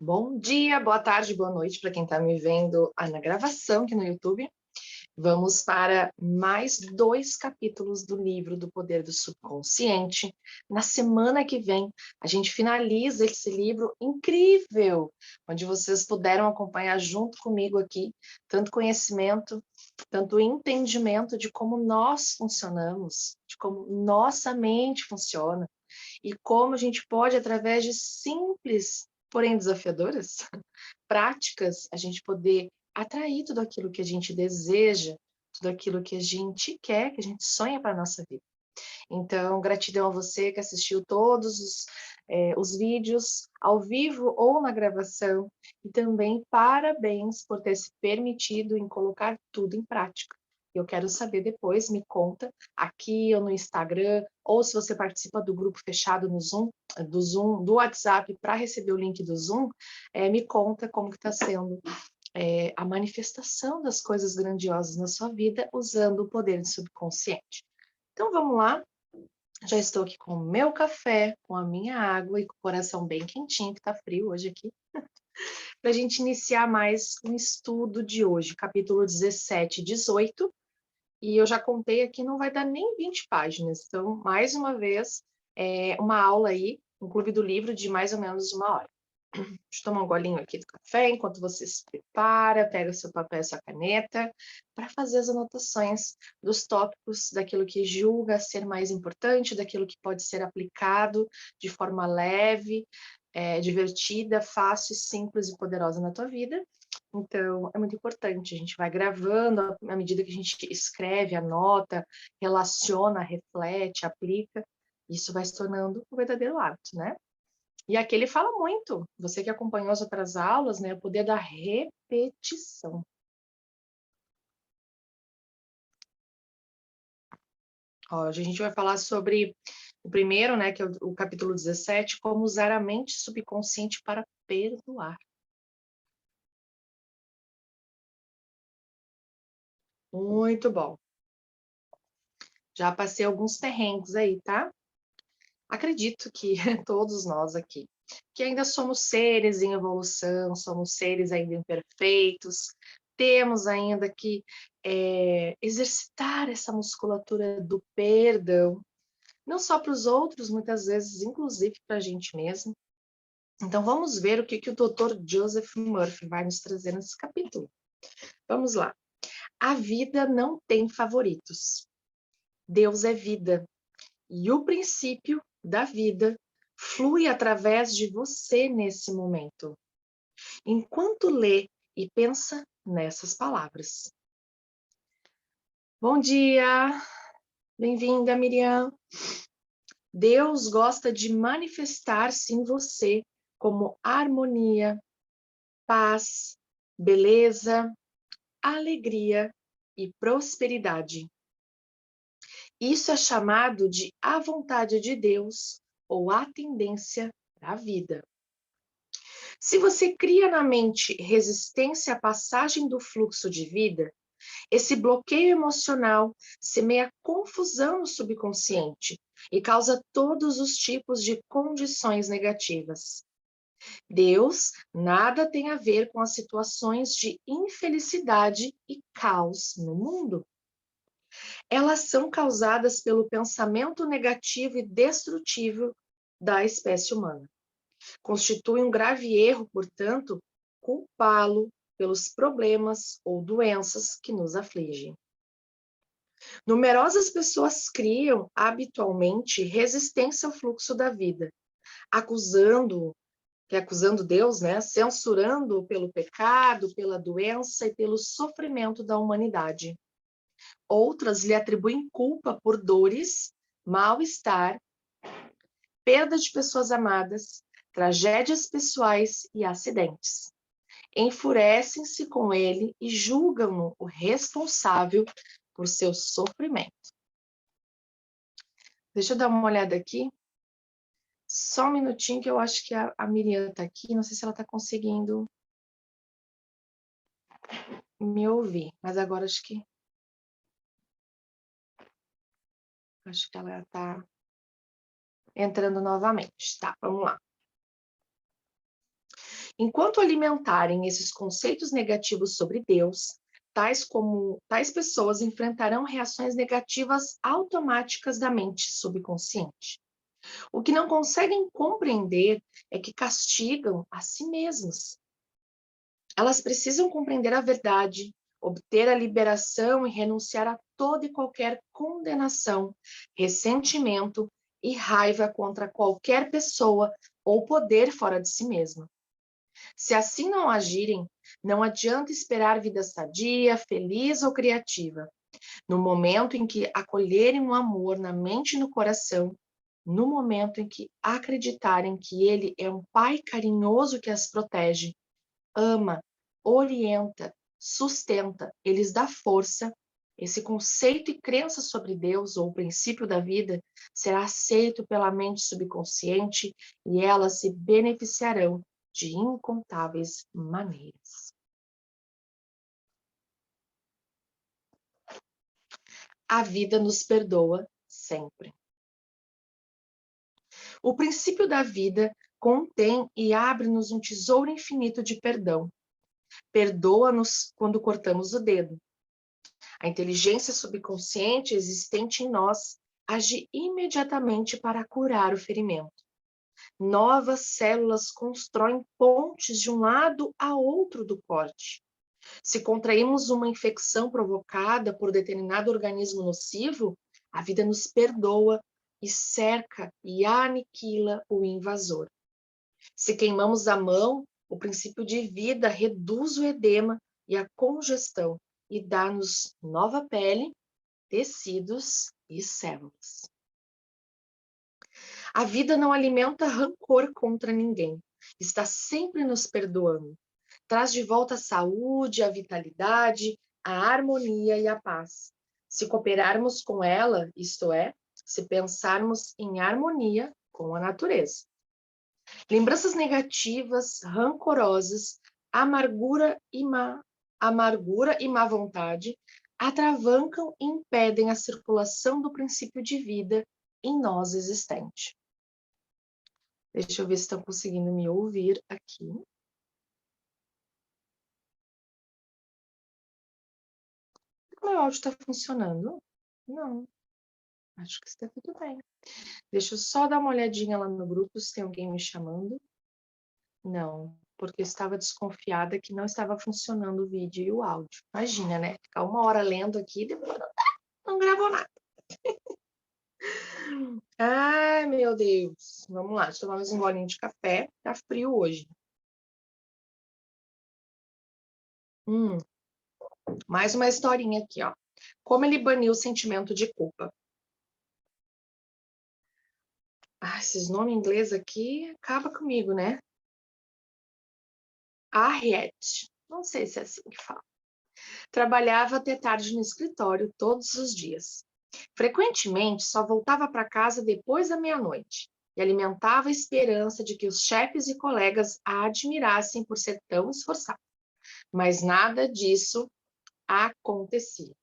Bom dia, boa tarde, boa noite para quem está me vendo na gravação aqui no YouTube. Vamos para mais 2 capítulos do livro do Poder do Subconsciente. Na semana que vem, a gente finaliza esse livro incrível, onde vocês puderam acompanhar junto comigo aqui tanto conhecimento, tanto entendimento de como nós funcionamos, de como nossa mente funciona e como a gente pode, através de simples, porém desafiadoras, práticas, a gente poder atrair tudo aquilo que a gente deseja, tudo aquilo que a gente quer, que a gente sonha para a nossa vida. Então, gratidão a você que assistiu todos os vídeos, ao vivo ou na gravação, e também parabéns por ter se permitido em colocar tudo em prática. Eu quero saber depois, me conta, aqui ou no Instagram, ou se você participa do grupo fechado no Zoom, do WhatsApp, para receber o link do Zoom, me conta como que está sendo a manifestação das coisas grandiosas na sua vida usando o poder do subconsciente. Então vamos lá, já estou aqui com o meu café, com a minha água e com o coração bem quentinho, que está frio hoje aqui, para a gente iniciar mais um estudo de hoje, capítulo 17 e 18, e eu já contei aqui, não vai dar nem 20 páginas, então, mais uma vez, uma aula aí, um clube do livro de mais ou menos 1 hora. Deixa eu tomar um golinho aqui do café, enquanto você se prepara, pega o seu papel e sua caneta, para fazer as anotações dos tópicos, daquilo que julga ser mais importante, daquilo que pode ser aplicado de forma leve, divertida, fácil, simples e poderosa na tua vida. Então, é muito importante, a gente vai gravando à medida que a gente escreve, anota, relaciona, reflete, aplica, isso vai se tornando um verdadeiro hábito, né? E aqui ele fala muito, você que acompanhou as outras aulas, né, o poder da repetição. Ó, hoje a gente vai falar sobre o primeiro, né, que é o capítulo 17, como usar a mente subconsciente para perdoar. Muito bom. Já passei alguns perrengues aí, tá? Acredito que todos nós aqui, que ainda somos seres em evolução, somos seres ainda imperfeitos, temos ainda que exercitar essa musculatura do perdão, não só para os outros, muitas vezes, inclusive para a gente mesmo. Então, vamos ver o que o Dr. Joseph Murphy vai nos trazer nesse capítulo. Vamos lá. A vida não tem favoritos. Deus é vida. E o princípio da vida flui através de você nesse momento, enquanto lê e pensa nessas palavras. Bom dia, bem-vinda, Miriam. Deus gosta de manifestar-se em você como harmonia, paz, beleza, alegria e prosperidade. Isso é chamado de a vontade de Deus ou a tendência da vida. Se você cria na mente resistência à passagem do fluxo de vida, esse bloqueio emocional semeia confusão no subconsciente e causa todos os tipos de condições negativas. Deus nada tem a ver com as situações de infelicidade e caos no mundo. Elas são causadas pelo pensamento negativo e destrutivo da espécie humana. Constitui um grave erro, portanto, culpá-lo pelos problemas ou doenças que nos afligem. Numerosas pessoas criam habitualmente resistência ao fluxo da vida, acusando Deus, né, censurando-o pelo pecado, pela doença e pelo sofrimento da humanidade. Outras lhe atribuem culpa por dores, mal-estar, perda de pessoas amadas, tragédias pessoais e acidentes. Enfurecem-se com ele e julgam-no o responsável por seu sofrimento. Deixa eu dar uma olhada aqui. Só um minutinho que eu acho que a Miriam está aqui. Não sei se ela está conseguindo me ouvir, mas agora acho que ela está entrando novamente. Tá, vamos lá. Enquanto alimentarem esses conceitos negativos sobre Deus, tais pessoas enfrentarão reações negativas automáticas da mente subconsciente. O que não conseguem compreender é que castigam a si mesmas. Elas precisam compreender a verdade, obter a liberação e renunciar a toda e qualquer condenação, ressentimento e raiva contra qualquer pessoa ou poder fora de si mesma. Se assim não agirem, não adianta esperar vida sadia, feliz ou criativa. No momento em que acolherem o amor na mente e no coração, no momento em que acreditarem que ele é um pai carinhoso que as protege, ama, orienta, sustenta, eles dá força, esse conceito e crença sobre Deus ou o princípio da vida será aceito pela mente subconsciente e elas se beneficiarão de incontáveis maneiras. A vida nos perdoa sempre. O princípio da vida contém e abre-nos um tesouro infinito de perdão. Perdoa-nos quando cortamos o dedo. A inteligência subconsciente existente em nós age imediatamente para curar o ferimento. Novas células constroem pontes de um lado a outro do corte. Se contraímos uma infecção provocada por determinado organismo nocivo, a vida nos perdoa e cerca e aniquila o invasor. Se queimamos a mão, o princípio de vida reduz o edema e a congestão e dá-nos nova pele, tecidos e células. A vida não alimenta rancor contra ninguém, está sempre nos perdoando. Traz de volta a saúde, a vitalidade, a harmonia e a paz. Se cooperarmos com ela, isto é, se pensarmos em harmonia com a natureza. Lembranças negativas, rancorosas, amargura e má vontade atravancam e impedem a circulação do princípio de vida em nós existente. Deixa eu ver se estão conseguindo me ouvir aqui. O meu áudio está funcionando? Não, acho que está tudo bem. Deixa eu só dar uma olhadinha lá no grupo se tem alguém me chamando. Não, porque eu estava desconfiada que não estava funcionando o vídeo e o áudio. Imagina, né? Ficar 1 hora lendo aqui e depois não gravou nada. Ai, meu Deus. Vamos lá, deixa eu tomar mais um golinho de café. Tá frio hoje. Mais uma historinha aqui, ó. Como ele baniu o sentimento de culpa. Ah, esses nomes em inglês aqui acaba comigo, né? Harriet. Não sei se é assim que fala. Trabalhava até tarde no escritório todos os dias. Frequentemente, só voltava para casa depois da meia-noite e alimentava a esperança de que os chefes e colegas a admirassem por ser tão esforçada. Mas nada disso acontecia.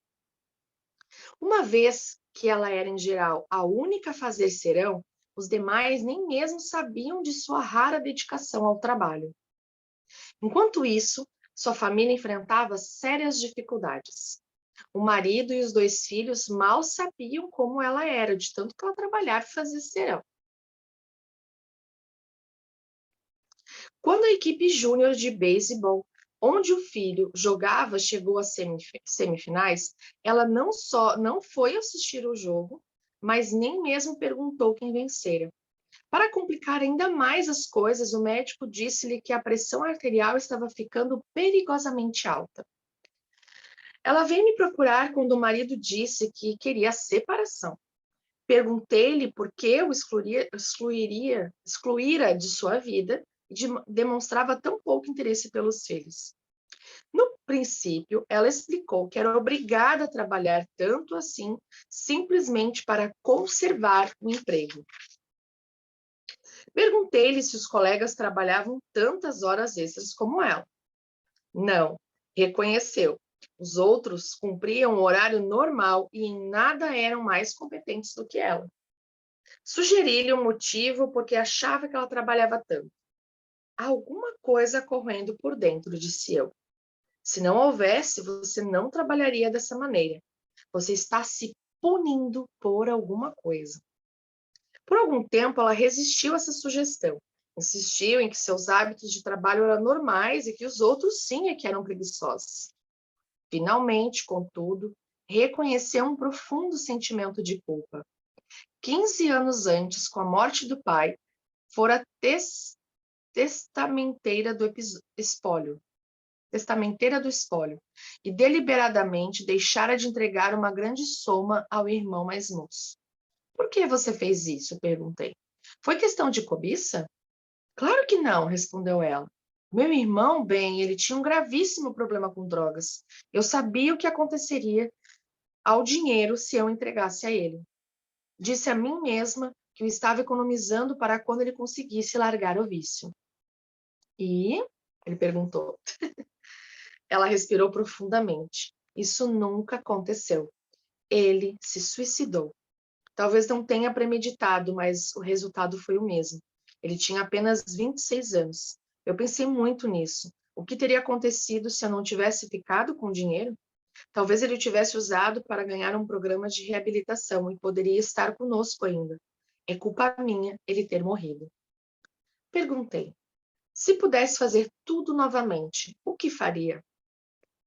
Uma vez que ela era, em geral, a única a fazer serão, os demais nem mesmo sabiam de sua rara dedicação ao trabalho. Enquanto isso, sua família enfrentava sérias dificuldades. O marido e os 2 filhos mal sabiam como ela era, de tanto que ela trabalhava e fazia serão. Quando a equipe júnior de beisebol, onde o filho jogava, chegou às semifinais, ela não foi assistir o jogo, mas nem mesmo perguntou quem vencera. Para complicar ainda mais as coisas, o médico disse-lhe que a pressão arterial estava ficando perigosamente alta. Ela veio me procurar quando o marido disse que queria a separação. Perguntei-lhe por que o excluíra de sua vida e demonstrava tão pouco interesse pelos filhos. No princípio, ela explicou que era obrigada a trabalhar tanto assim, simplesmente para conservar o emprego. Perguntei-lhe se os colegas trabalhavam tantas horas extras como ela. Não, reconheceu. Os outros cumpriam o horário normal e em nada eram mais competentes do que ela. Sugeri-lhe um motivo porque achava que ela trabalhava tanto. Há alguma coisa correndo por dentro, disse eu. Se não houvesse, você não trabalharia dessa maneira. Você está se punindo por alguma coisa. Por algum tempo, ela resistiu a essa sugestão. Insistiu em que seus hábitos de trabalho eram normais e que os outros sim é que eram preguiçosos. Finalmente, contudo, reconheceu um profundo sentimento de culpa. 15 anos antes, com a morte do pai, fora testamenteira do espólio, e deliberadamente deixara de entregar uma grande soma ao irmão mais moço. Por que você fez isso? Perguntei. Foi questão de cobiça? Claro que não, respondeu ela. Meu irmão, bem, ele tinha um gravíssimo problema com drogas. Eu sabia o que aconteceria ao dinheiro se eu entregasse a ele. Disse a mim mesma que eu estava economizando para quando ele conseguisse largar o vício. E? Ele perguntou. Ela respirou profundamente. Isso nunca aconteceu. Ele se suicidou. Talvez não tenha premeditado, mas o resultado foi o mesmo. Ele tinha apenas 26 anos. Eu pensei muito nisso. O que teria acontecido se eu não tivesse ficado com o dinheiro? Talvez ele o tivesse usado para ganhar um programa de reabilitação e poderia estar conosco ainda. É culpa minha ele ter morrido. Perguntei. Se pudesse fazer tudo novamente, o que faria?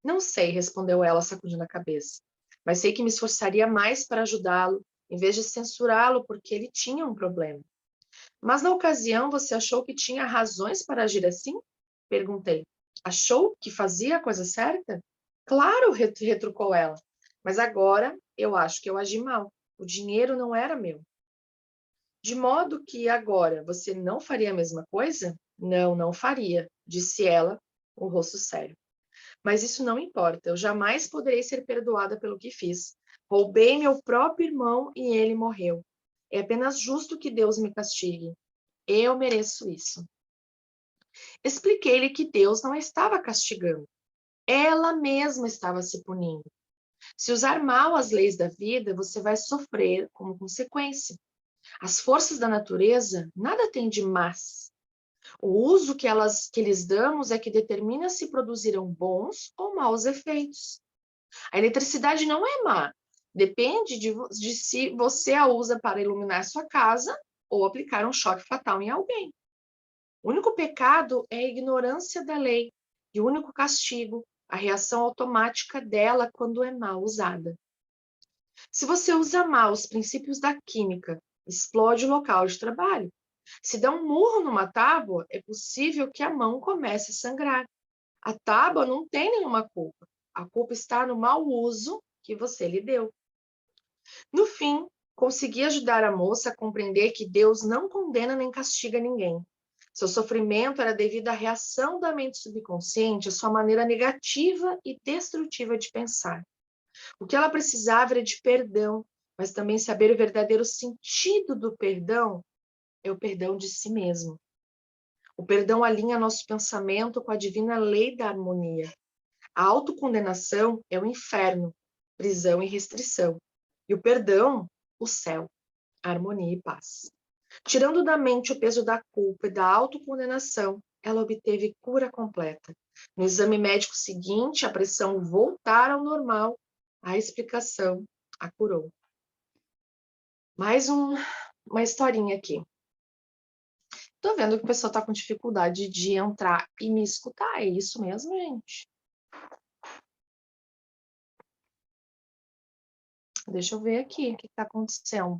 Não sei, respondeu ela, sacudindo a cabeça. Mas sei que me esforçaria mais para ajudá-lo, em vez de censurá-lo porque ele tinha um problema. Mas na ocasião você achou que tinha razões para agir assim? Perguntei. Achou que fazia a coisa certa? Claro, retrucou ela. Mas agora eu acho que eu agi mal. O dinheiro não era meu. De modo que agora você não faria a mesma coisa? Não, não faria, disse ela, o rosto sério. Mas isso não importa, eu jamais poderei ser perdoada pelo que fiz. Roubei meu próprio irmão e ele morreu. É apenas justo que Deus me castigue. Eu mereço isso. Expliquei-lhe que Deus não estava castigando. Ela mesma estava se punindo. Se usar mal as leis da vida, você vai sofrer como consequência. As forças da natureza nada têm de más. O uso que lhes damos é que determina se produzirão bons ou maus efeitos. A eletricidade não é má. Depende de se você a usa para iluminar sua casa ou aplicar um choque fatal em alguém. O único pecado é a ignorância da lei e o único castigo, a reação automática dela quando é mal usada. Se você usa mal os princípios da química, explode o local de trabalho. Se dá um murro numa tábua, é possível que a mão comece a sangrar. A tábua não tem nenhuma culpa. A culpa está no mau uso que você lhe deu. No fim, consegui ajudar a moça a compreender que Deus não condena nem castiga ninguém. Seu sofrimento era devido à reação da mente subconsciente, à sua maneira negativa e destrutiva de pensar. O que ela precisava era de perdão, mas também saber o verdadeiro sentido do perdão é o perdão de si mesmo. O perdão alinha nosso pensamento com a divina lei da harmonia. A autocondenação é o inferno, prisão e restrição. E o perdão, o céu, harmonia e paz. Tirando da mente o peso da culpa e da autocondenação, ela obteve cura completa. No exame médico seguinte, a pressão voltar ao normal, a explicação a curou. Mais uma historinha aqui. Tô vendo que o pessoal tá com dificuldade de entrar e me escutar. É isso mesmo, gente? Deixa eu ver aqui o que está acontecendo.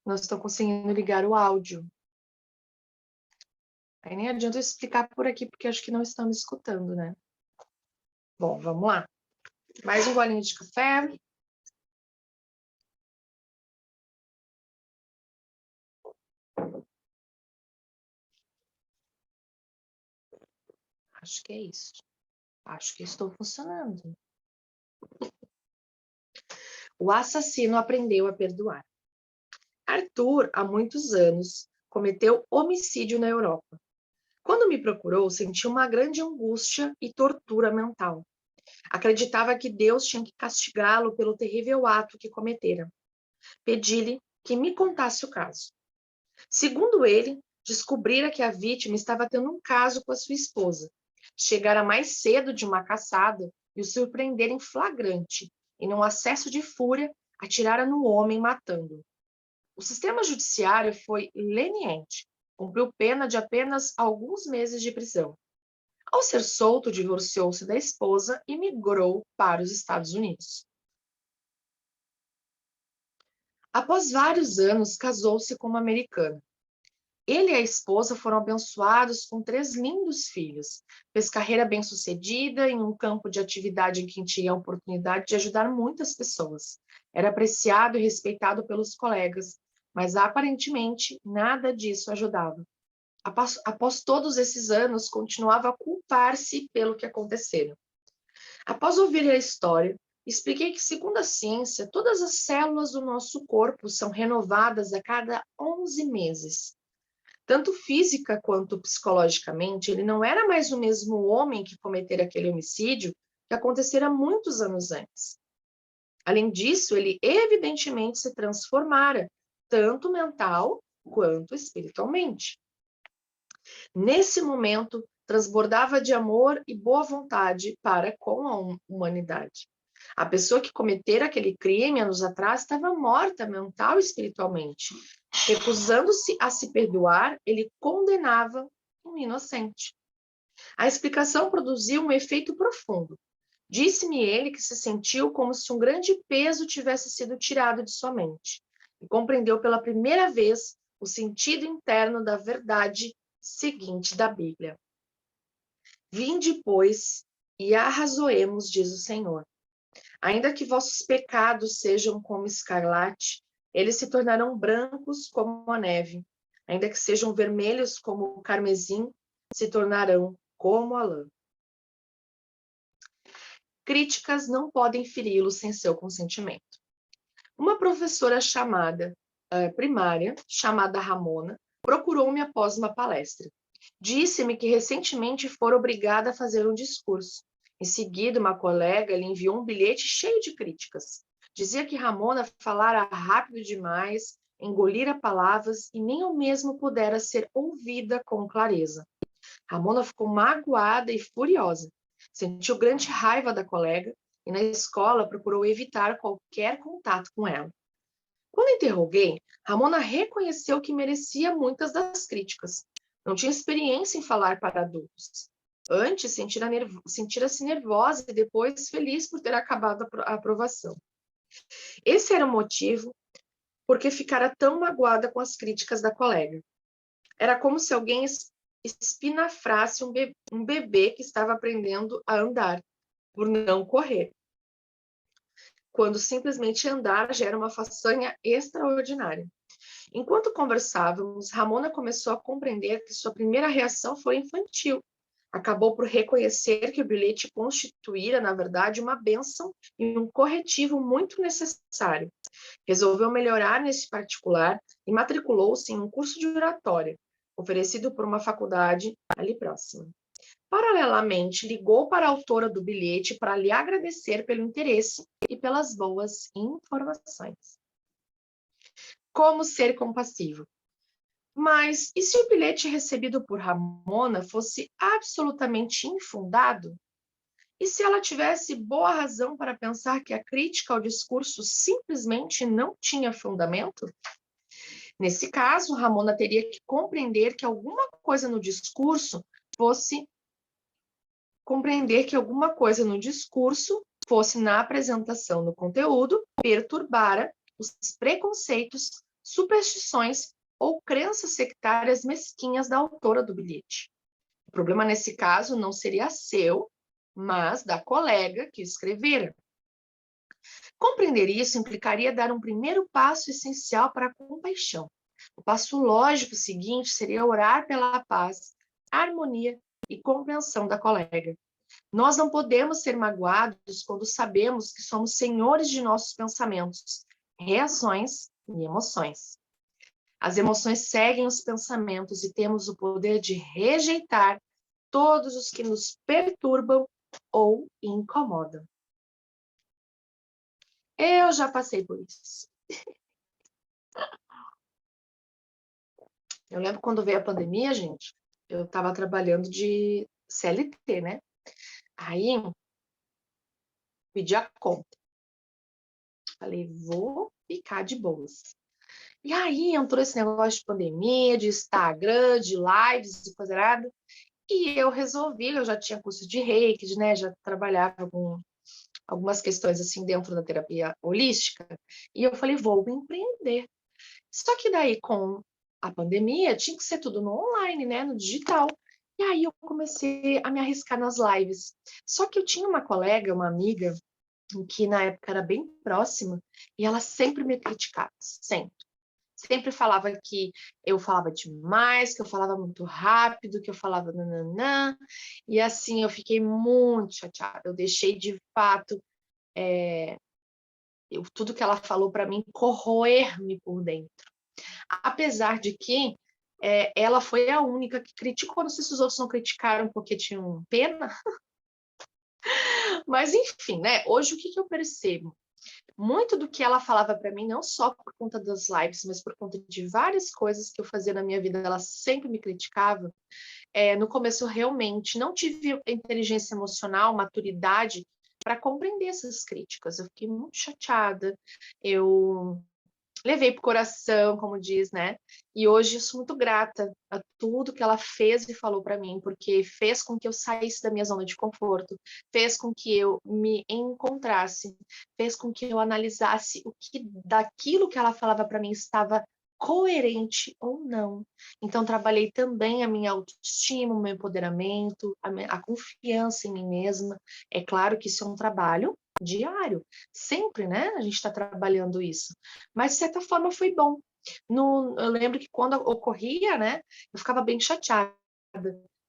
Não estou conseguindo ligar o áudio. Aí nem adianta eu explicar por aqui, porque acho que não estão me escutando, né? Bom, vamos lá. Mais um golinho de café. Acho que é isso. Acho que estou funcionando. O assassino aprendeu a perdoar. Arthur, há muitos anos, cometeu homicídio na Europa. Quando me procurou, senti uma grande angústia e tortura mental. Acreditava que Deus tinha que castigá-lo pelo terrível ato que cometera. Pedi-lhe que me contasse o caso. Segundo ele, descobrira que a vítima estava tendo um caso com a sua esposa. Chegara mais cedo de uma caçada e o surpreendera em flagrante, e num acesso de fúria, atirara no homem, matando-o. O sistema judiciário foi leniente, cumpriu pena de apenas alguns meses de prisão. Ao ser solto, divorciou-se da esposa e migrou para os Estados Unidos. Após vários anos, casou-se com uma americana. Ele e a esposa foram abençoados com 3 lindos filhos. Fez carreira bem-sucedida em um campo de atividade em que tinha a oportunidade de ajudar muitas pessoas. Era apreciado e respeitado pelos colegas, mas aparentemente nada disso ajudava. Após todos esses anos, continuava a culpar-se pelo que acontecera. Após ouvir a história, expliquei que, segundo a ciência, todas as células do nosso corpo são renovadas a cada 11 meses. Tanto física quanto psicologicamente, ele não era mais o mesmo homem que cometera aquele homicídio que acontecera muitos anos antes. Além disso, ele evidentemente se transformara, tanto mental quanto espiritualmente. Nesse momento, transbordava de amor e boa vontade para com a humanidade. A pessoa que cometera aquele crime anos atrás estava morta mental e espiritualmente. Recusando-se a se perdoar, ele condenava um inocente. A explicação produziu um efeito profundo. Disse-me ele que se sentiu como se um grande peso tivesse sido tirado de sua mente e compreendeu pela primeira vez o sentido interno da verdade seguinte da Bíblia. Vinde, pois, e arrazoemos, diz o Senhor. Ainda que vossos pecados sejam como escarlate, eles se tornarão brancos como a neve. Ainda que sejam vermelhos como o carmesim, se tornarão como a lã. Críticas não podem feri-lo sem seu consentimento. Uma professora primária, chamada Ramona, procurou-me após uma palestra. Disse-me que recentemente fora obrigada a fazer um discurso. Em seguida, uma colega lhe enviou um bilhete cheio de críticas. Dizia que Ramona falara rápido demais, engolira palavras e nem ao mesmo pudera ser ouvida com clareza. Ramona ficou magoada e furiosa. Sentiu grande raiva da colega e na escola procurou evitar qualquer contato com ela. Quando interroguei, Ramona reconheceu que merecia muitas das críticas. Não tinha experiência em falar para adultos. Antes, sentira-se nervosa e depois feliz por ter acabado a aprovação. Esse era o motivo porque ficara tão magoada com as críticas da colega. Era como se alguém espinafrasse um bebê que estava aprendendo a andar, por não correr. Quando simplesmente andar já era uma façanha extraordinária. Enquanto conversávamos, Ramona começou a compreender que sua primeira reação foi infantil. Acabou por reconhecer que o bilhete constituíra, na verdade, uma bênção e um corretivo muito necessário. Resolveu melhorar nesse particular e matriculou-se em um curso de oratória, oferecido por uma faculdade ali próxima. Paralelamente, ligou para a autora do bilhete para lhe agradecer pelo interesse e pelas boas informações. Como ser compassivo? Mas e se o bilhete recebido por Ramona fosse absolutamente infundado? E se ela tivesse boa razão para pensar que a crítica ao discurso simplesmente não tinha fundamento? Nesse caso, Ramona teria que compreender que alguma coisa no discurso fosse na apresentação do conteúdo, perturbara os preconceitos, superstições ou crenças sectárias mesquinhas da autora do bilhete. O problema nesse caso não seria seu, mas da colega que escrevera. Compreender isso implicaria dar um primeiro passo essencial para a compaixão. O passo lógico seguinte seria orar pela paz, harmonia e compreensão da colega. Nós não podemos ser magoados quando sabemos que somos senhores de nossos pensamentos, reações e emoções. As emoções seguem os pensamentos e temos o poder de rejeitar todos os que nos perturbam ou incomodam. Eu já passei por isso. Eu lembro quando veio a pandemia, gente, eu estava trabalhando de CLT, né? Aí pedi a conta. Falei, vou ficar de boas. E aí entrou esse negócio de pandemia, de Instagram, de lives, de coisa errada. E eu resolvi, eu já tinha curso de Reiki, né? Já trabalhava com algumas questões assim dentro da terapia holística. E eu falei, vou empreender. Só que daí, com a pandemia, tinha que ser tudo no online, né? No digital. E aí eu comecei a me arriscar nas lives. Só que eu tinha uma colega, uma amiga, que na época era bem próxima, e ela sempre me criticava, sempre. Sempre falava que eu falava demais, que eu falava muito rápido, que eu falava nananã. E assim, eu fiquei muito chateada. Eu deixei de fato tudo que ela falou para mim corroer-me por dentro. Apesar de que ela foi a única que criticou, não sei se os outros não criticaram porque tinham pena, mas enfim, né? Hoje o que, que eu percebo? Muito do que ela falava para mim, não só por conta das lives, mas por conta de várias coisas que eu fazia na minha vida, ela sempre me criticava. No começo, eu realmente não tive inteligência emocional, maturidade para compreender essas críticas. Eu fiquei muito chateada. Eu levei pro coração, como diz, né? E hoje eu sou muito grata a tudo que ela fez e falou para mim, porque fez com que eu saísse da minha zona de conforto, fez com que eu me encontrasse, fez com que eu analisasse o que daquilo que ela falava para mim estava coerente ou não. Então trabalhei também a minha autoestima, o meu empoderamento, a confiança em mim mesma. É claro que isso é um trabalho diário, sempre, né? A gente está trabalhando isso. Mas, de certa forma, foi bom. Eu lembro que quando ocorria, né, eu ficava bem chateada.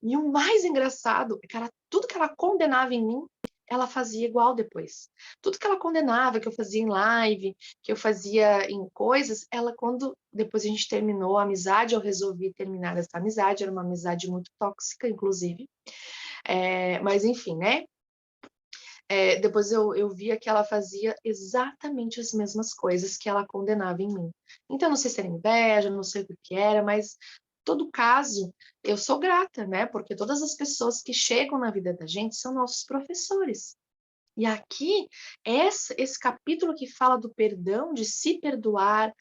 E o mais engraçado é que tudo que ela condenava em mim, ela fazia igual depois. Tudo que ela condenava, que eu fazia em live, que eu fazia em coisas, ela, quando depois a gente terminou a amizade, eu resolvi terminar essa amizade, era uma amizade muito tóxica, inclusive. Mas, enfim, né? Depois eu via que ela fazia exatamente as mesmas coisas que ela condenava em mim. Então, não sei se era inveja, não sei o que era, mas todo caso, eu sou grata, né? Porque todas as pessoas que chegam na vida da gente são nossos professores. E aqui, esse capítulo que fala do perdão, de se perdoar,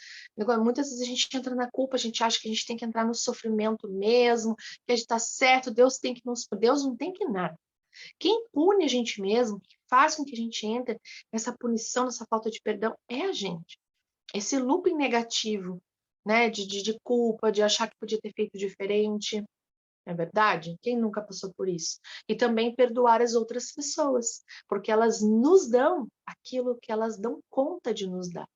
muitas vezes a gente entra na culpa, a gente acha que a gente tem que entrar no sofrimento mesmo, que a gente está certo, Deus tem que Deus não tem que nada. Quem pune a gente mesmo, que faz com que a gente entre nessa punição, nessa falta de perdão, é a gente. Esse looping negativo, né, de culpa, de achar que podia ter feito diferente, é verdade? Quem nunca passou por isso? E também perdoar as outras pessoas, porque elas nos dão aquilo que elas dão conta de nos dar.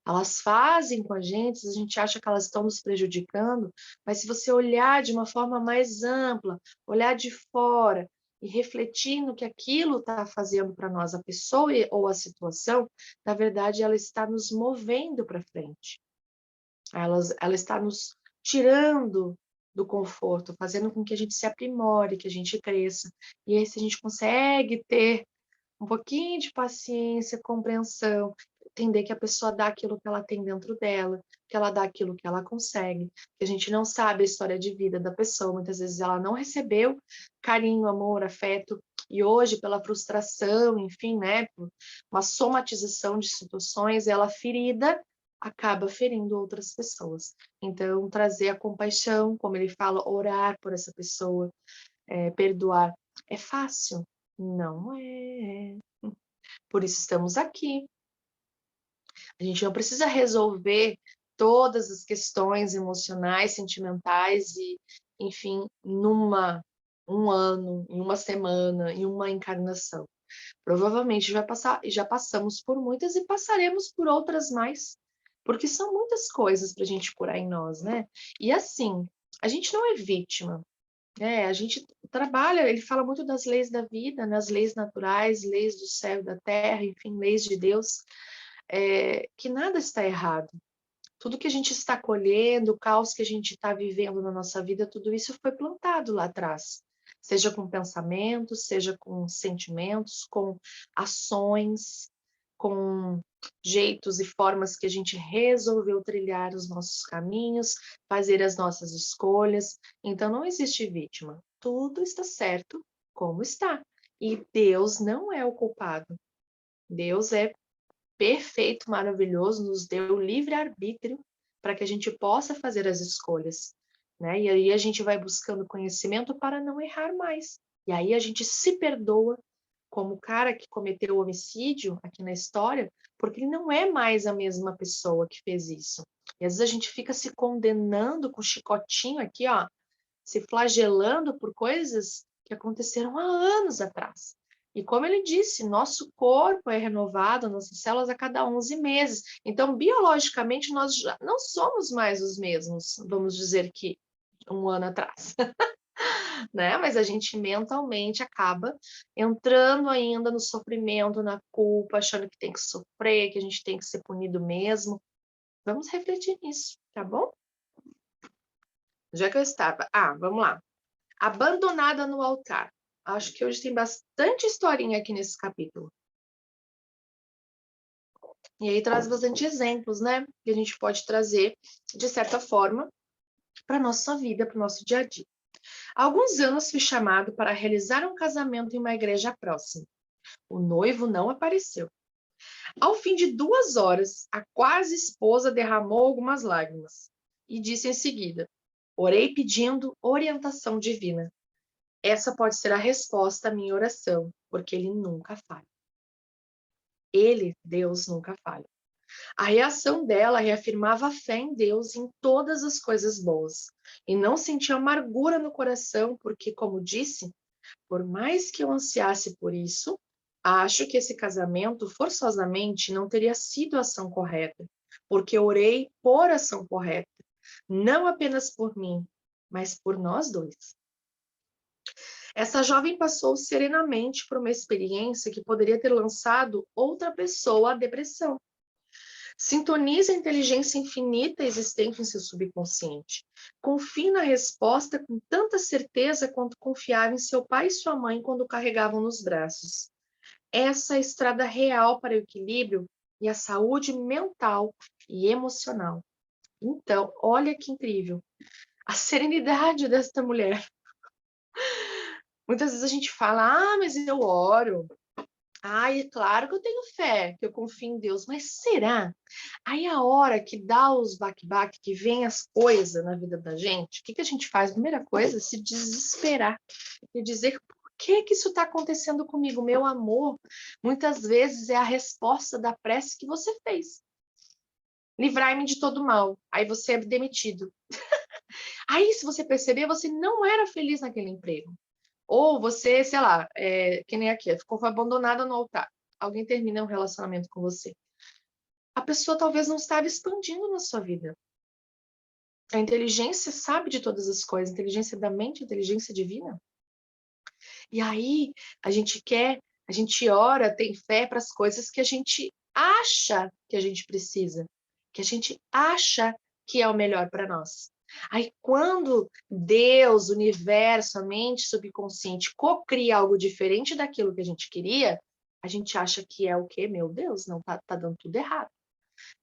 Elas fazem com a gente acha que elas estão nos prejudicando, mas se você olhar de uma forma mais ampla, olhar de fora e refletir no que aquilo está fazendo para nós, a pessoa ou a situação, na verdade, ela está nos movendo para frente. Ela está nos tirando do conforto, fazendo com que a gente se aprimore, que a gente cresça. E aí, se a gente consegue ter um pouquinho de paciência, compreensão, entender que a pessoa dá aquilo que ela tem dentro dela, que ela dá aquilo que ela consegue, que a gente não sabe a história de vida da pessoa, muitas vezes ela não recebeu carinho, amor, afeto, e hoje, pela frustração, enfim, né, por uma somatização de situações, ela ferida acaba ferindo outras pessoas. Então, trazer a compaixão, como ele fala, orar por essa pessoa, perdoar, é fácil? Não é. Por isso estamos aqui. A gente não precisa resolver todas as questões emocionais, sentimentais e, enfim, um ano, em uma semana, em uma encarnação. Provavelmente já passamos por muitas e passaremos por outras mais, porque são muitas coisas para a gente curar em nós, né? E assim, a gente não é vítima. A gente trabalha, ele fala muito das leis da vida, nas leis naturais, leis do céu e da terra, enfim, leis de Deus, que nada está errado. Tudo que a gente está colhendo, o caos que a gente está vivendo na nossa vida, tudo isso foi plantado lá atrás. Seja com pensamentos, seja com sentimentos, com ações, com jeitos e formas que a gente resolveu trilhar os nossos caminhos, fazer as nossas escolhas. Então, não existe vítima. Tudo está certo como está. E Deus não é o culpado. Deus é perfeito, maravilhoso, nos deu livre-arbítrio para que a gente possa fazer as escolhas, né? E aí a gente vai buscando conhecimento para não errar mais. E aí a gente se perdoa como o cara que cometeu o homicídio aqui na história, porque ele não é mais a mesma pessoa que fez isso. E às vezes a gente fica se condenando com chicotinho aqui, ó, se flagelando por coisas que aconteceram há anos atrás. E como ele disse, nosso corpo é renovado, nossas células a cada 11 meses. Então, biologicamente, nós já não somos mais os mesmos, vamos dizer que um ano atrás, né? Mas a gente mentalmente acaba entrando ainda no sofrimento, na culpa, achando que tem que sofrer, que a gente tem que ser punido mesmo. Vamos refletir nisso, tá bom? Já que eu estava. Vamos lá. Abandonada no altar. Acho que hoje tem bastante historinha aqui nesse capítulo. E aí traz bastante exemplos, né? Que a gente pode trazer, de certa forma, para a nossa vida, para o nosso dia a dia. Há alguns anos fui chamado para realizar um casamento em uma igreja próxima. O noivo não apareceu. Ao fim de 2 horas, a quase esposa derramou algumas lágrimas e disse em seguida: orei pedindo orientação divina. Essa pode ser a resposta à minha oração, porque ele nunca falha. Ele, Deus, nunca falha. A reação dela reafirmava a fé em Deus em todas as coisas boas, e não sentia amargura no coração, porque, como disse, por mais que eu ansiasse por isso, acho que esse casamento forçosamente não teria sido a ação correta, porque orei por ação correta, não apenas por mim, mas por nós dois. Essa jovem passou serenamente por uma experiência que poderia ter lançado outra pessoa à depressão. Sintonize a inteligência infinita existente em seu subconsciente. Confie na resposta com tanta certeza quanto confiava em seu pai e sua mãe quando o carregavam nos braços. Essa é a estrada real para o equilíbrio e a saúde mental e emocional. Então, olha que incrível. A serenidade desta mulher. Muitas vezes a gente fala, mas eu oro. É claro que eu tenho fé, que eu confio em Deus, mas será? Aí a hora que dá os baque-baque, que vem as coisas na vida da gente, o que a gente faz? Primeira coisa, se desesperar e dizer por que isso está acontecendo comigo? Meu amor, muitas vezes é a resposta da prece que você fez. Livrai-me de todo mal. Aí você é demitido. Aí, se você perceber, você não era feliz naquele emprego. Ou você, sei lá, que nem aqui, ficou abandonada no altar. Alguém termina um relacionamento com você. A pessoa talvez não estava expandindo na sua vida. A inteligência sabe de todas as coisas, a inteligência da mente, a inteligência divina. E aí, a gente ora, tem fé para as coisas que a gente acha que a gente precisa, que a gente acha que é o melhor para nós. Aí, quando Deus, o universo, a mente subconsciente cocria algo diferente daquilo que a gente queria, a gente acha que é o quê? Meu Deus, não, tá dando tudo errado.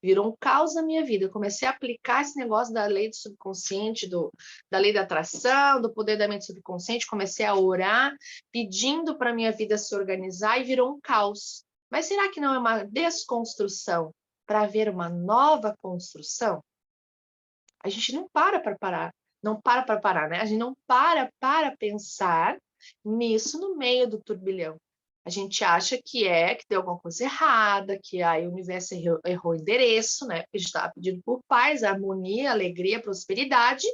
Virou um caos na minha vida. Eu comecei a aplicar esse negócio da lei do subconsciente, da lei da atração, do poder da mente subconsciente. Comecei a orar, pedindo para a minha vida se organizar e virou um caos. Mas será que não é uma desconstrução para haver uma nova construção? A gente não para parar. Não para parar, né? A gente não para pensar nisso no meio do turbilhão. A gente acha que deu alguma coisa errada, que aí o universo errou o endereço, né? Porque a gente estava pedindo por paz, harmonia, alegria, prosperidade,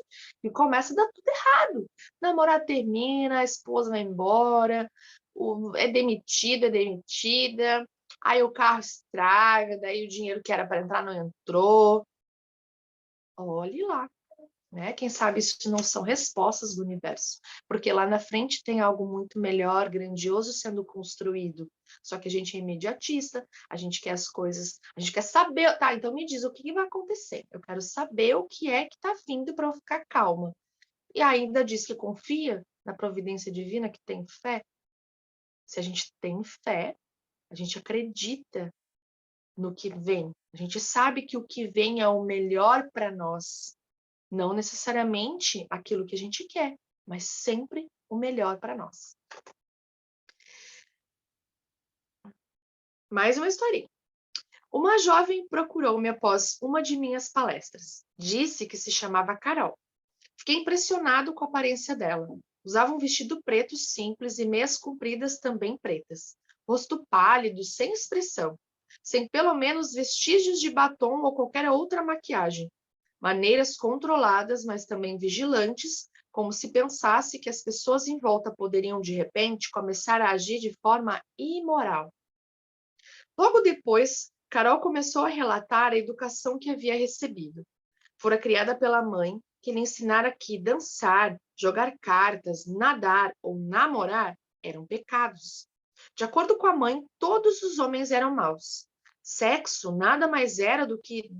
e começa a dar tudo errado. Namorado termina, a esposa vai embora, é demitido, é demitida, aí o carro estraga, daí o dinheiro que era para entrar não entrou. Olhe lá, né? Quem sabe isso não são respostas do universo, porque lá na frente tem algo muito melhor, grandioso sendo construído. Só que a gente é imediatista, a gente quer as coisas, a gente quer saber, tá? Então me diz o que vai acontecer. Eu quero saber o que é que está vindo para eu ficar calma. E ainda diz que confia na providência divina, que tem fé. Se a gente tem fé, a gente acredita no que vem. A gente sabe que o que vem é o melhor para nós. Não necessariamente aquilo que a gente quer, mas sempre o melhor para nós. Mais uma historinha. Uma jovem procurou-me após uma de minhas palestras. Disse que se chamava Carol. Fiquei impressionado com a aparência dela. Usava um vestido preto simples e meias compridas também pretas. Rosto pálido, sem expressão, sem pelo menos vestígios de batom ou qualquer outra maquiagem. Maneiras controladas, mas também vigilantes, como se pensasse que as pessoas em volta poderiam, de repente, começar a agir de forma imoral. Logo depois, Carol começou a relatar a educação que havia recebido. Fora criada pela mãe, que lhe ensinara que dançar, jogar cartas, nadar ou namorar eram pecados. De acordo com a mãe, todos os homens eram maus. Sexo nada mais era do que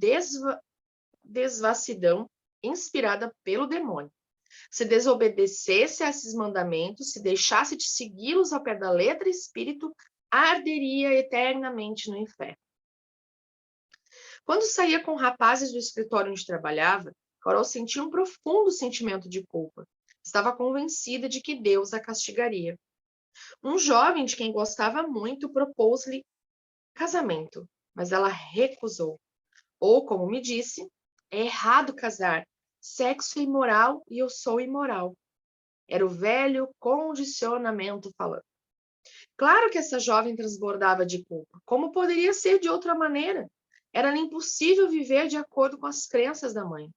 desvassidão inspirada pelo demônio. Se desobedecesse a esses mandamentos, se deixasse de segui-los ao pé da letra e espírito, arderia eternamente no inferno. Quando saía com rapazes do escritório onde trabalhava, Carol sentia um profundo sentimento de culpa. Estava convencida de que Deus a castigaria. Um jovem de quem gostava muito propôs-lhe casamento, mas ela recusou. Ou, como me disse, é errado casar. Sexo é imoral e eu sou imoral. Era o velho condicionamento falando. Claro que essa jovem transbordava de culpa. Como poderia ser de outra maneira? Era-lhe impossível viver de acordo com as crenças da mãe.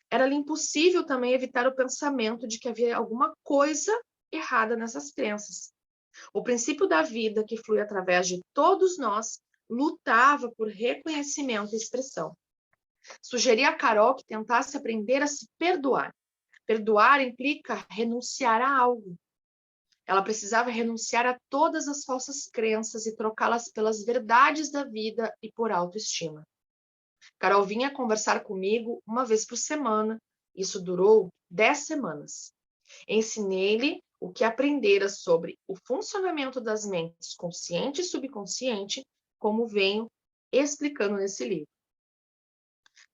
Era-lhe impossível também evitar o pensamento de que havia alguma coisa errada nessas crenças. O princípio da vida, que flui através de todos nós, lutava por reconhecimento e expressão. Sugeri a Carol que tentasse aprender a se perdoar. Perdoar implica renunciar a algo. Ela precisava renunciar a todas as falsas crenças e trocá-las pelas verdades da vida e por autoestima. Carol vinha conversar comigo uma vez por semana. Isso durou 10 semanas. Ensinei-lhe o que aprendera sobre o funcionamento das mentes consciente e subconsciente, como venho explicando nesse livro.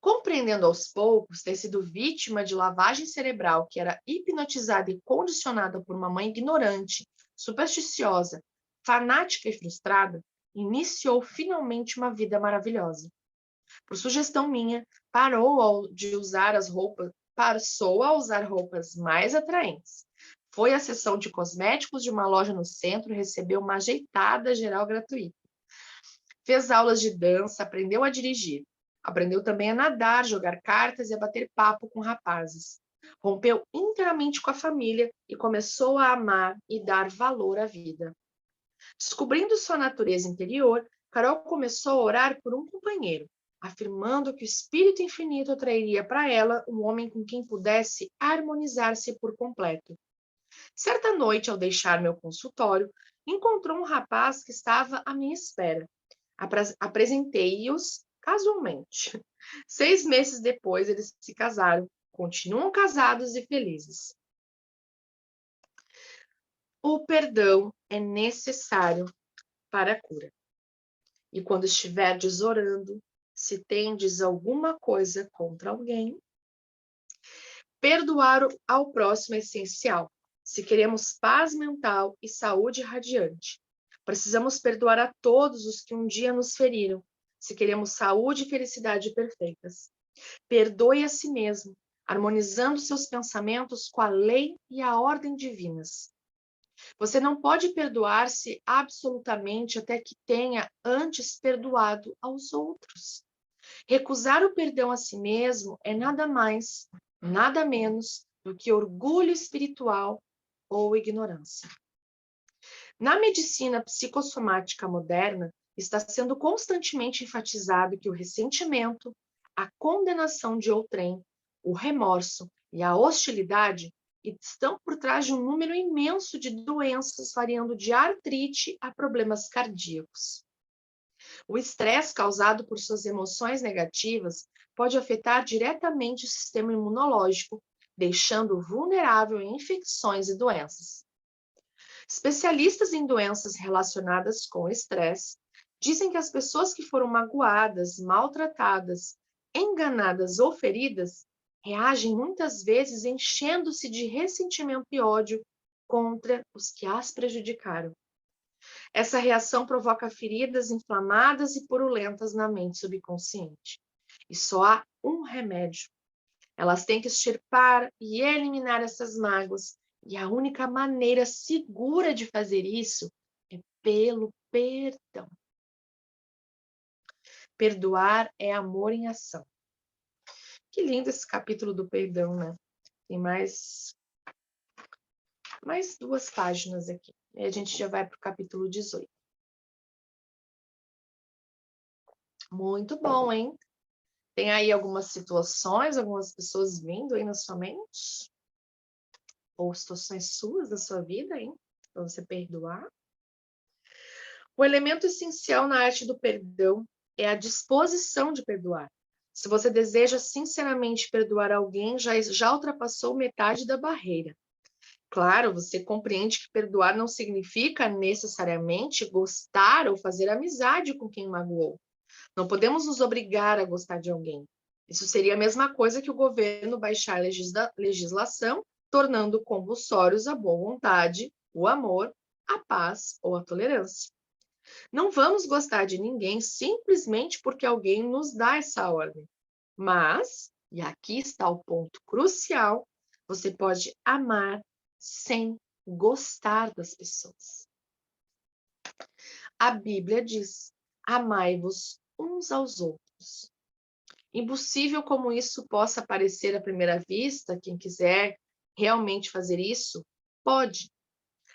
Compreendendo aos poucos ter sido vítima de lavagem cerebral, que era hipnotizada e condicionada por uma mãe ignorante, supersticiosa, fanática e frustrada, iniciou finalmente uma vida maravilhosa. Por sugestão minha, passou a usar roupas mais atraentes. Foi à sessão de cosméticos de uma loja no centro e recebeu uma ajeitada geral gratuita. Fez aulas de dança, aprendeu a dirigir. Aprendeu também a nadar, jogar cartas e a bater papo com rapazes. Rompeu inteiramente com a família e começou a amar e dar valor à vida. Descobrindo sua natureza interior, Carol começou a orar por um companheiro, afirmando que o Espírito Infinito atrairia para ela um homem com quem pudesse harmonizar-se por completo. Certa noite, ao deixar meu consultório, encontrou um rapaz que estava à minha espera. Apresentei-os casualmente. 6 meses depois, eles se casaram, continuam casados e felizes. O perdão é necessário para a cura. E quando estiverdes orando, se tendes alguma coisa contra alguém, perdoar ao próximo é essencial. Se queremos paz mental e saúde radiante, precisamos perdoar a todos os que um dia nos feriram, se queremos saúde e felicidade perfeitas. Perdoe a si mesmo, harmonizando seus pensamentos com a lei e a ordem divinas. Você não pode perdoar-se absolutamente até que tenha antes perdoado aos outros. Recusar o perdão a si mesmo é nada mais, nada menos do que orgulho espiritual ou ignorância. Na medicina psicossomática moderna, está sendo constantemente enfatizado que o ressentimento, a condenação de outrem, o remorso e a hostilidade estão por trás de um número imenso de doenças, variando de artrite a problemas cardíacos. O estresse causado por suas emoções negativas pode afetar diretamente o sistema imunológico, deixando-o vulnerável a infecções e doenças. Especialistas em doenças relacionadas com estresse Dizem que as pessoas que foram magoadas, maltratadas, enganadas ou feridas reagem muitas vezes enchendo-se de ressentimento e ódio contra os que as prejudicaram. Essa reação provoca feridas inflamadas e purulentas na mente subconsciente. E só há um remédio. Elas têm que extirpar e eliminar essas mágoas. E a única maneira segura de fazer isso é pelo perdão. Perdoar é amor em ação. Que lindo esse capítulo do perdão, né? Tem mais 2 páginas aqui. E a gente já vai para o capítulo 18. Muito bom, hein? Tem aí algumas situações, algumas pessoas vindo aí na sua mente? Ou situações suas da sua vida, hein? Para você perdoar. O elemento essencial na arte do perdão é a disposição de perdoar. Se você deseja sinceramente perdoar alguém, já ultrapassou metade da barreira. Claro, você compreende que perdoar não significa necessariamente gostar ou fazer amizade com quem magoou. Não podemos nos obrigar a gostar de alguém. Isso seria a mesma coisa que o governo baixar a legislação, tornando compulsórios a boa vontade, o amor, a paz ou a tolerância. Não vamos gostar de ninguém simplesmente porque alguém nos dá essa ordem. Mas, e aqui está o ponto crucial, você pode amar sem gostar das pessoas. A Bíblia diz: amai-vos uns aos outros. Impossível como isso possa parecer à primeira vista, quem quiser realmente fazer isso, pode.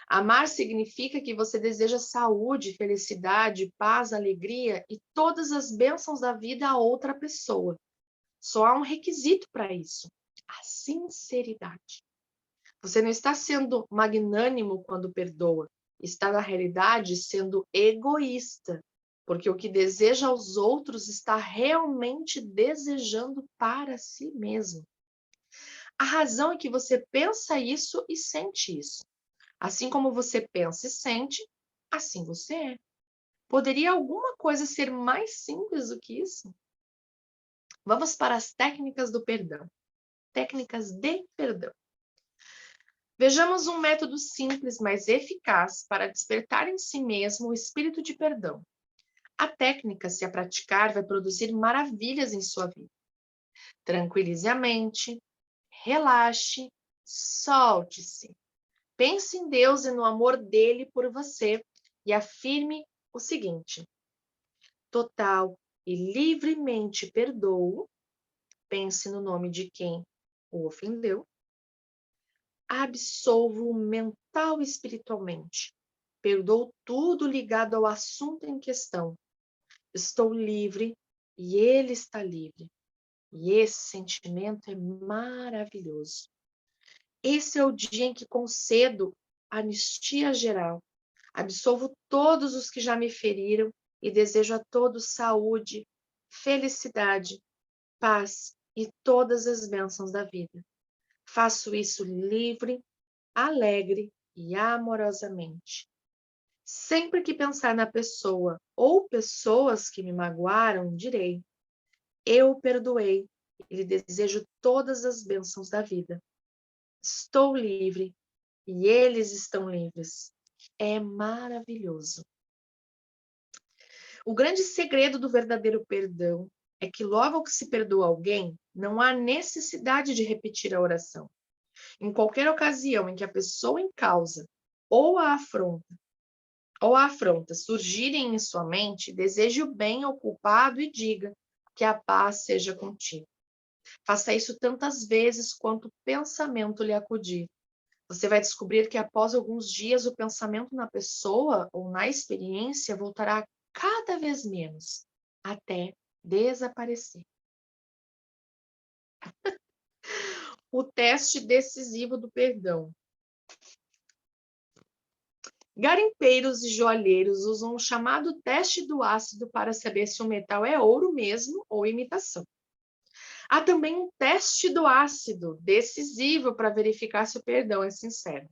Amar significa que você deseja saúde, felicidade, paz, alegria e todas as bênçãos da vida a outra pessoa. Só há um requisito para isso: a sinceridade. Você não está sendo magnânimo quando perdoa, está na realidade sendo egoísta, porque o que deseja aos outros está realmente desejando para si mesmo. A razão é que você pensa isso e sente isso. Assim como você pensa e sente, assim você é. Poderia alguma coisa ser mais simples do que isso? Vamos para as técnicas do perdão. Técnicas de perdão. Vejamos um método simples, mas eficaz para despertar em si mesmo o espírito de perdão. A técnica, se a praticar, vai produzir maravilhas em sua vida. Tranquilize a mente, relaxe, solte-se. Pense em Deus e no amor dele por você e afirme o seguinte: total e livremente perdoo. Pense no nome de quem o ofendeu. Absolvo mental e espiritualmente. Perdoo tudo ligado ao assunto em questão. Estou livre e ele está livre. E esse sentimento é maravilhoso. Esse é o dia em que concedo anistia geral. Absolvo todos os que já me feriram e desejo a todos saúde, felicidade, paz e todas as bênçãos da vida. Faço isso livre, alegre e amorosamente. Sempre que pensar na pessoa ou pessoas que me magoaram, direi: eu perdoei e lhe desejo todas as bênçãos da vida. Estou livre e eles estão livres. É maravilhoso. O grande segredo do verdadeiro perdão é que logo que se perdoa alguém, não há necessidade de repetir a oração. Em qualquer ocasião em que a pessoa em causa ou a afronta surgirem em sua mente, deseje o bem ao culpado e diga: que a paz seja contigo. Faça isso tantas vezes quanto o pensamento lhe acudir. Você vai descobrir que após alguns dias o pensamento na pessoa ou na experiência voltará cada vez menos, até desaparecer. O teste decisivo do perdão. Garimpeiros e joalheiros usam o chamado teste do ácido para saber se o metal é ouro mesmo ou imitação. Há também um teste do ácido, decisivo para verificar se o perdão é sincero.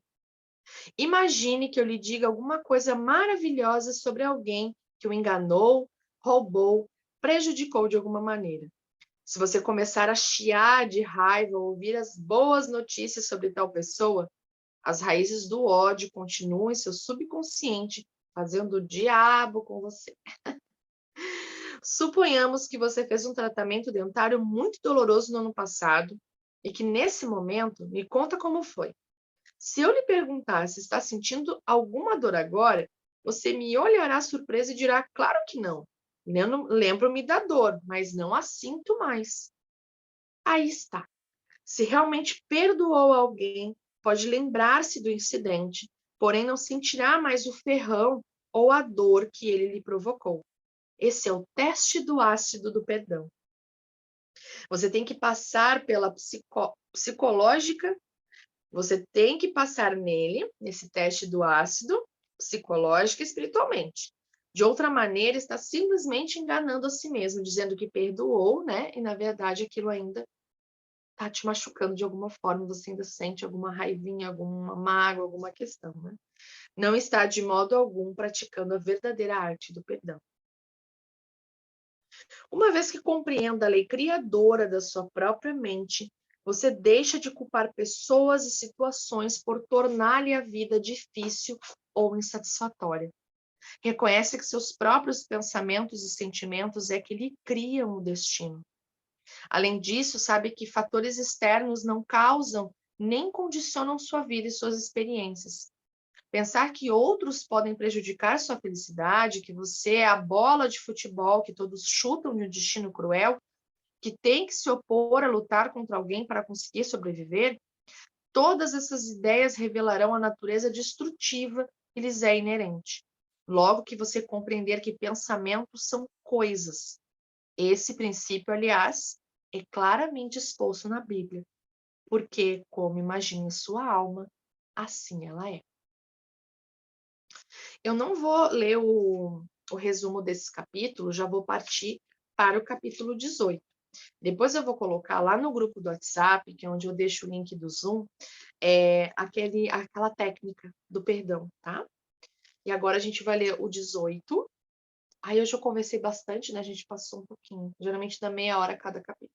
Imagine que eu lhe diga alguma coisa maravilhosa sobre alguém que o enganou, roubou, prejudicou de alguma maneira. Se você começar a chiar de raiva ou ouvir as boas notícias sobre tal pessoa, as raízes do ódio continuam em seu subconsciente, fazendo o diabo com você. Suponhamos que você fez um tratamento dentário muito doloroso no ano passado e que nesse momento me conta como foi. Se eu lhe perguntar se está sentindo alguma dor agora, você me olhará surpresa e dirá: claro que não. Lembro-me da dor, mas não a sinto mais. Aí está. Se realmente perdoou alguém, pode lembrar-se do incidente, porém não sentirá mais o ferrão ou a dor que ele lhe provocou. Esse é o teste do ácido do perdão. Você tem que passar pela psicológica, você tem que passar nele, nesse teste do ácido, psicológica e espiritualmente. De outra maneira, está simplesmente enganando a si mesmo, dizendo que perdoou, né? E na verdade aquilo ainda está te machucando de alguma forma, você ainda sente alguma raivinha, alguma mágoa, alguma questão, né? Não está de modo algum praticando a verdadeira arte do perdão. Uma vez que compreenda a lei criadora da sua própria mente, você deixa de culpar pessoas e situações por tornar-lhe a vida difícil ou insatisfatória. Reconhece que seus próprios pensamentos e sentimentos é que lhe criam o destino. Além disso, sabe que fatores externos não causam nem condicionam sua vida e suas experiências. Pensar que outros podem prejudicar sua felicidade, que você é a bola de futebol que todos chutam de um destino cruel, que tem que se opor a lutar contra alguém para conseguir sobreviver, todas essas ideias revelarão a natureza destrutiva que lhes é inerente. Logo que você compreender que pensamentos são coisas. Esse princípio, aliás, é claramente exposto na Bíblia, porque, como imagina sua alma, assim ela é. Eu não vou ler o resumo desse capítulo, já vou partir para o capítulo 18. Depois eu vou colocar lá no grupo do WhatsApp, que é onde eu deixo o link do Zoom, aquela técnica do perdão, tá? E agora a gente vai ler o 18. Aí hoje eu conversei bastante, né? A gente passou um pouquinho. Geralmente dá meia hora cada capítulo.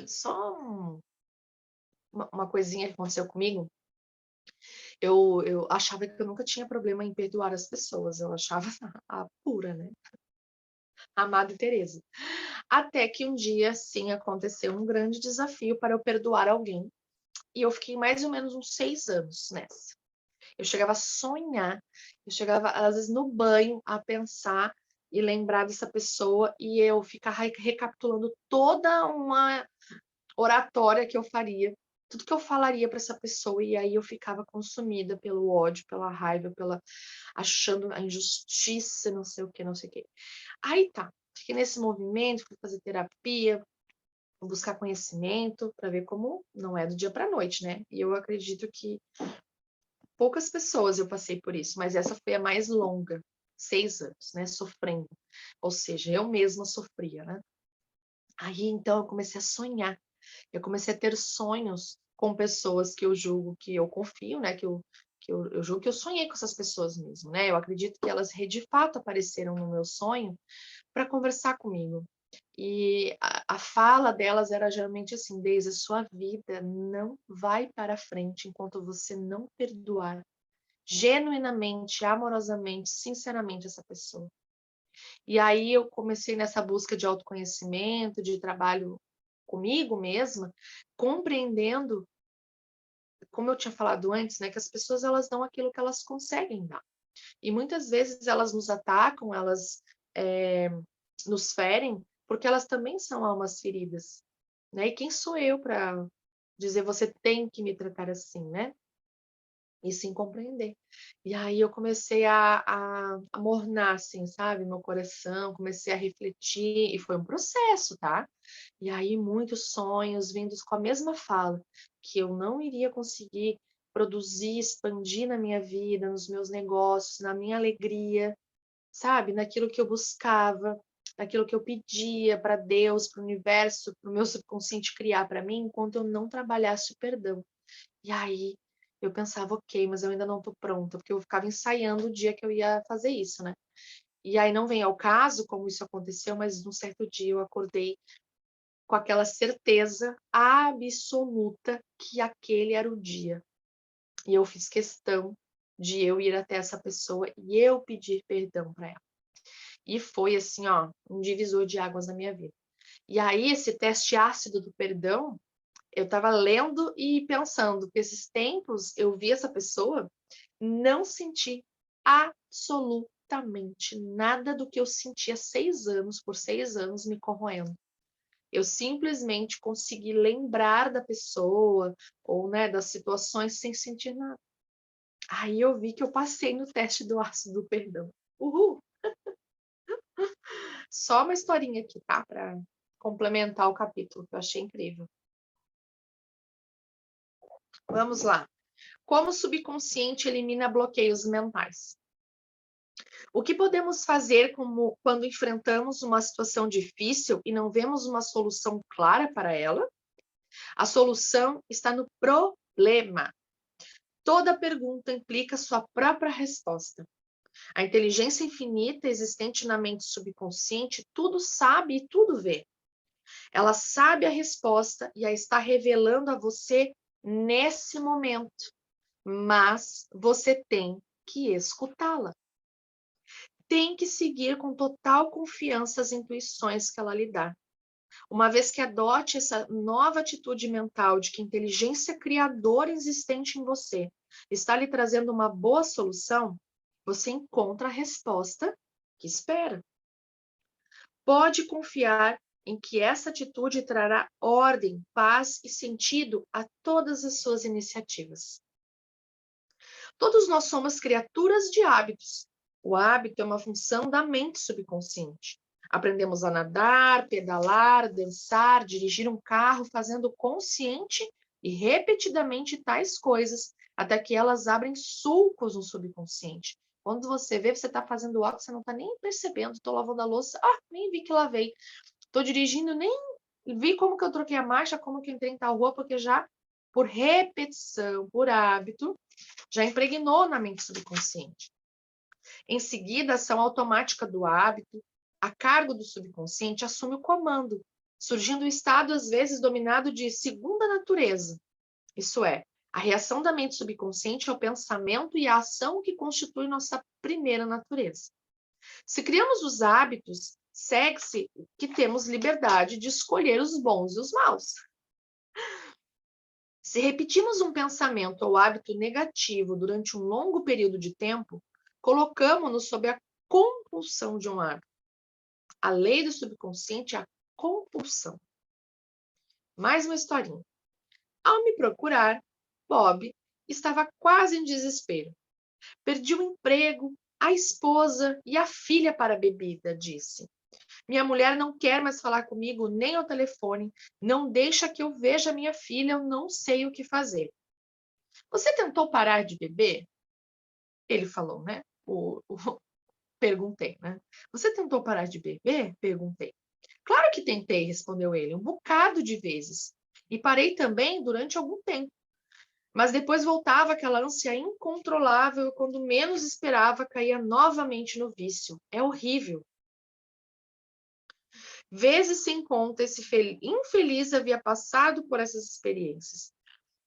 Só uma coisinha que aconteceu comigo. Eu achava que eu nunca tinha problema em perdoar as pessoas. Eu achava a pura, né? A Madre Teresa. Até que um dia, sim, aconteceu um grande desafio para eu perdoar alguém. E eu fiquei mais ou menos uns 6 anos nessa. Eu chegava a sonhar, eu chegava, às vezes, no banho, a pensar e lembrar dessa pessoa e eu ficar recapitulando toda uma oratória que eu faria, tudo que eu falaria para essa pessoa, e aí eu ficava consumida pelo ódio, pela raiva, achando a injustiça, não sei o que, não sei o que. Aí tá, fiquei nesse movimento, fui fazer terapia, buscar conhecimento para ver como não é do dia para a noite, né? E eu acredito que poucas pessoas eu passei por isso, mas essa foi a mais longa, 6 anos, né? Sofrendo. Ou seja, eu mesma sofria, né? Aí então eu comecei a sonhar. Eu comecei a ter sonhos com pessoas que eu julgo que eu confio, né? Eu julgo que eu sonhei com essas pessoas mesmo, né? Eu acredito que elas de fato apareceram no meu sonho para conversar comigo. E a fala delas era geralmente assim: Deise, a sua vida não vai para frente enquanto você não perdoar genuinamente, amorosamente, sinceramente essa pessoa. E aí eu comecei nessa busca de autoconhecimento, de trabalho comigo mesma, compreendendo, como eu tinha falado antes, né, que as pessoas elas dão aquilo que elas conseguem dar. E muitas vezes elas nos atacam, elas nos ferem, porque elas também são almas feridas, né? E quem sou eu para dizer você tem que me tratar assim, né? E sim compreender. E aí eu comecei a mornar, assim, sabe, meu coração, comecei a refletir, e foi um processo, tá? E aí muitos sonhos vindos com a mesma fala, que eu não iria conseguir produzir, expandir na minha vida, nos meus negócios, na minha alegria, sabe, naquilo que eu buscava, naquilo que eu pedia para Deus, para o universo, para o meu subconsciente criar para mim, enquanto eu não trabalhasse o perdão. E aí Eu pensava, ok, mas eu ainda não estou pronta, porque eu ficava ensaiando o dia que eu ia fazer isso, né? E aí não vem ao caso como isso aconteceu, mas num certo dia eu acordei com aquela certeza absoluta que aquele era o dia. E eu fiz questão de eu ir até essa pessoa e eu pedir perdão para ela. E foi assim, ó, um divisor de águas na minha vida. E aí esse teste ácido do perdão, eu estava lendo e pensando que esses tempos eu vi essa pessoa, não senti absolutamente nada do que eu senti há 6 anos, por 6 anos me corroendo. Eu simplesmente consegui lembrar da pessoa ou, né, das situações sem sentir nada. Aí eu vi que eu passei no teste do ácido do perdão. Uhul! Só uma historinha aqui, tá? Para complementar o capítulo, que eu achei incrível. Vamos lá. Como o subconsciente elimina bloqueios mentais? O que podemos fazer quando enfrentamos uma situação difícil e não vemos uma solução clara para ela? A solução está no problema. Toda pergunta implica sua própria resposta. A inteligência infinita existente na mente subconsciente tudo sabe e tudo vê. Ela sabe a resposta e a está revelando a você nesse momento, mas você tem que escutá-la. Tem que seguir com total confiança as intuições que ela lhe dá. Uma vez que adote essa nova atitude mental de que a inteligência criadora existente em você está lhe trazendo uma boa solução, você encontra a resposta que espera. Pode confiar em que essa atitude trará ordem, paz e sentido a todas as suas iniciativas. Todos nós somos criaturas de hábitos. O hábito é uma função da mente subconsciente. Aprendemos a nadar, pedalar, dançar, dirigir um carro, fazendo consciente e repetidamente tais coisas, até que elas abrem sulcos no subconsciente. Quando você vê, você está fazendo algo, você não está nem percebendo. Estou lavando a louça, nem vi que lavei. Estou dirigindo, nem vi como que eu troquei a marcha, como que eu entrei em tal rua, porque já, por repetição, por hábito, já impregnou na mente subconsciente. Em seguida, a ação automática do hábito, a cargo do subconsciente, assume o comando, surgindo um estado, às vezes, dominado de segunda natureza. Isso é, a reação da mente subconsciente ao pensamento e à ação que constitui nossa primeira natureza. Se criamos os hábitos, segue-se que temos liberdade de escolher os bons e os maus. Se repetimos um pensamento ou hábito negativo durante um longo período de tempo, colocamos-nos sob a compulsão de um hábito. A lei do subconsciente é a compulsão. Mais uma historinha. Ao me procurar, Bob estava quase em desespero. Perdi o emprego, a esposa e a filha para a bebida, disse. Minha mulher não quer mais falar comigo nem ao telefone, não deixa que eu veja minha filha, eu não sei o que fazer. Você tentou parar de beber? Ele falou, né? Perguntei, né? Você tentou parar de beber? Perguntei. Claro que tentei, respondeu ele, um bocado de vezes. E parei também durante algum tempo. Mas depois voltava aquela ânsia incontrolável e quando menos esperava, caía novamente no vício. É horrível. Vezes sem conta, esse infeliz havia passado por essas experiências.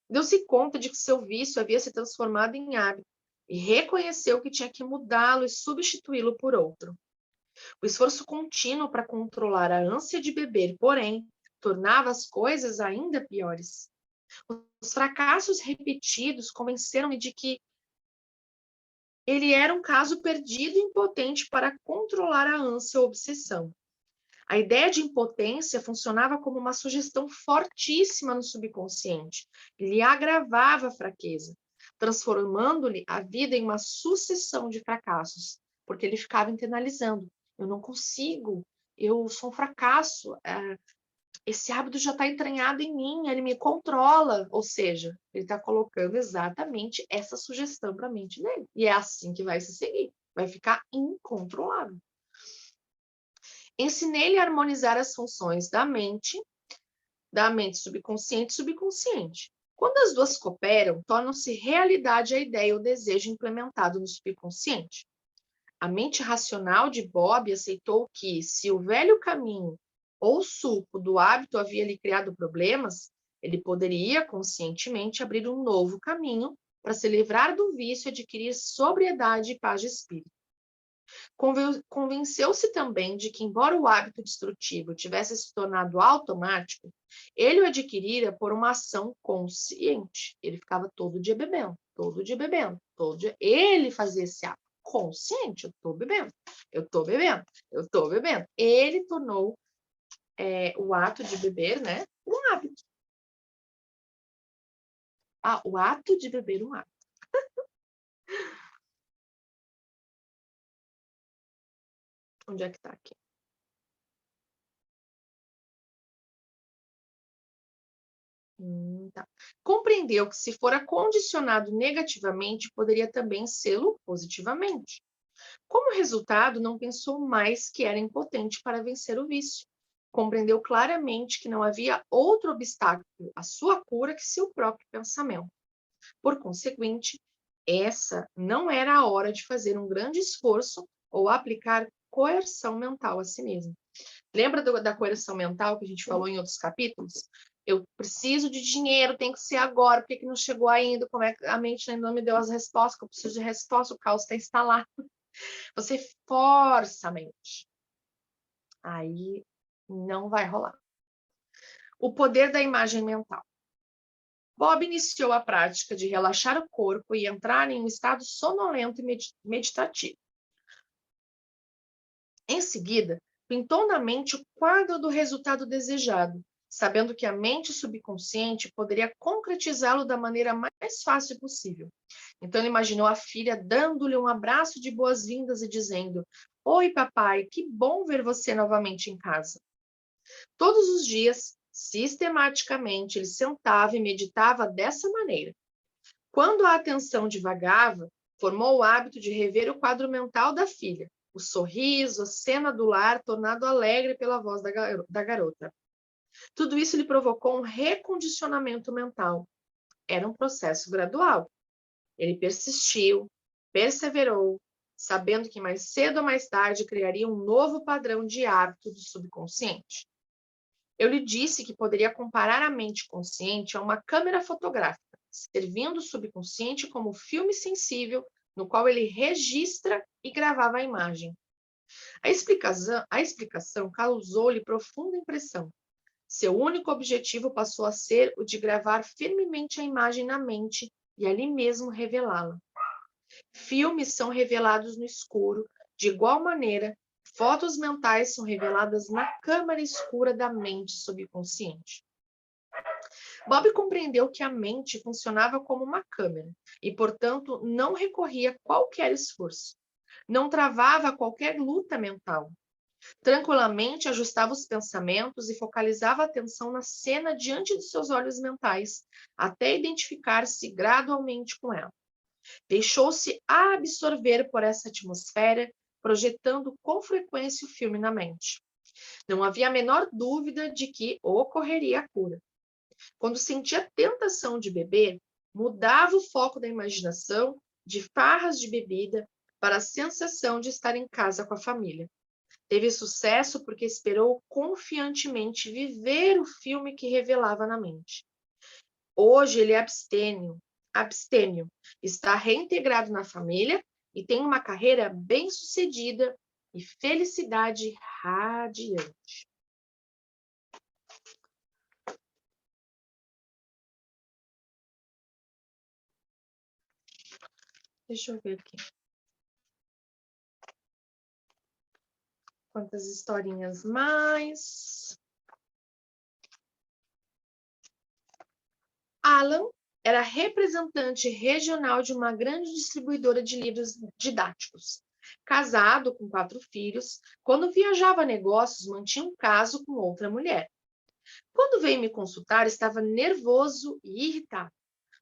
Deu-se conta de que seu vício havia se transformado em hábito e reconheceu que tinha que mudá-lo e substituí-lo por outro. O esforço contínuo para controlar a ânsia de beber, porém, tornava as coisas ainda piores. Os fracassos repetidos convenceram-me de que ele era um caso perdido e impotente para controlar a ânsia ou obsessão. A ideia de impotência funcionava como uma sugestão fortíssima no subconsciente. Lhe agravava a fraqueza, transformando-lhe a vida em uma sucessão de fracassos, porque ele ficava internalizando. Eu não consigo, eu sou um fracasso, esse hábito já está entranhado em mim, ele me controla. Ou seja, ele está colocando exatamente essa sugestão para a mente dele. E é assim que vai se seguir, vai ficar incontrolável. Ensinei-lhe a harmonizar as funções da mente subconsciente e subconsciente. Quando as duas cooperam, tornam-se realidade a ideia ou desejo implementado no subconsciente. A mente racional de Bob aceitou que, se o velho caminho ou suco do hábito havia lhe criado problemas, ele poderia conscientemente abrir um novo caminho para se livrar do vício e adquirir sobriedade e paz de espírito. Convenceu-se também de que, embora o hábito destrutivo tivesse se tornado automático, ele o adquirira por uma ação consciente. Ele ficava todo dia bebendo, todo dia bebendo, todo dia. Ele fazia esse ato consciente. Eu estou bebendo, eu estou bebendo, eu estou bebendo. Ele tornou o ato de beber, né, um hábito. O ato de beber um hábito. Onde é que está aqui? Tá. Compreendeu que, se fora condicionado negativamente, poderia também sê-lo positivamente. Como resultado, não pensou mais que era impotente para vencer o vício. Compreendeu claramente que não havia outro obstáculo à sua cura que seu próprio pensamento. Por conseguinte, essa não era a hora de fazer um grande esforço ou aplicar coerção mental a si mesmo. Lembra da coerção mental que a gente falou em outros capítulos? Eu preciso de dinheiro, tem que ser agora, por que não chegou ainda? Como é que a mente ainda não me deu as respostas? Eu preciso de resposta, o caos está instalado. Você força a mente. Aí não vai rolar. O poder da imagem mental. Bob iniciou a prática de relaxar o corpo e entrar em um estado sonolento e meditativo. Em seguida, pintou na mente o quadro do resultado desejado, sabendo que a mente subconsciente poderia concretizá-lo da maneira mais fácil possível. Então, ele imaginou a filha dando-lhe um abraço de boas-vindas e dizendo: "Oi, papai, que bom ver você novamente em casa." Todos os dias, sistematicamente, ele sentava e meditava dessa maneira. Quando a atenção divagava, formou o hábito de rever o quadro mental da filha, o sorriso, a cena do lar tornado alegre pela voz da garota. Tudo isso lhe provocou um recondicionamento mental. Era um processo gradual. Ele persistiu, perseverou, sabendo que mais cedo ou mais tarde criaria um novo padrão de hábito do subconsciente. Eu lhe disse que poderia comparar a mente consciente a uma câmera fotográfica, servindo o subconsciente como filme sensível no qual ele registra e gravava a imagem. A explicação causou-lhe profunda impressão. Seu único objetivo passou a ser o de gravar firmemente a imagem na mente e ali mesmo revelá-la. Filmes são revelados no escuro, de igual maneira, fotos mentais são reveladas na câmara escura da mente subconsciente. Bob compreendeu que a mente funcionava como uma câmera e, portanto, não recorria a qualquer esforço. Não travava qualquer luta mental. Tranquilamente ajustava os pensamentos e focalizava a atenção na cena diante de seus olhos mentais, até identificar-se gradualmente com ela. Deixou-se absorver por essa atmosfera, projetando com frequência o filme na mente. Não havia a menor dúvida de que ocorreria a cura. Quando sentia a tentação de beber, mudava o foco da imaginação de farras de bebida para a sensação de estar em casa com a família. Teve sucesso porque esperou confiantemente viver o filme que revelava na mente. Hoje ele é abstêmio, está reintegrado na família e tem uma carreira bem-sucedida e felicidade radiante. Deixa eu ver aqui. Quantas historinhas mais? Alan era representante regional de uma grande distribuidora de livros didáticos. Casado com 4 filhos, quando viajava a negócios, mantinha um caso com outra mulher. Quando veio me consultar, estava nervoso e irritado.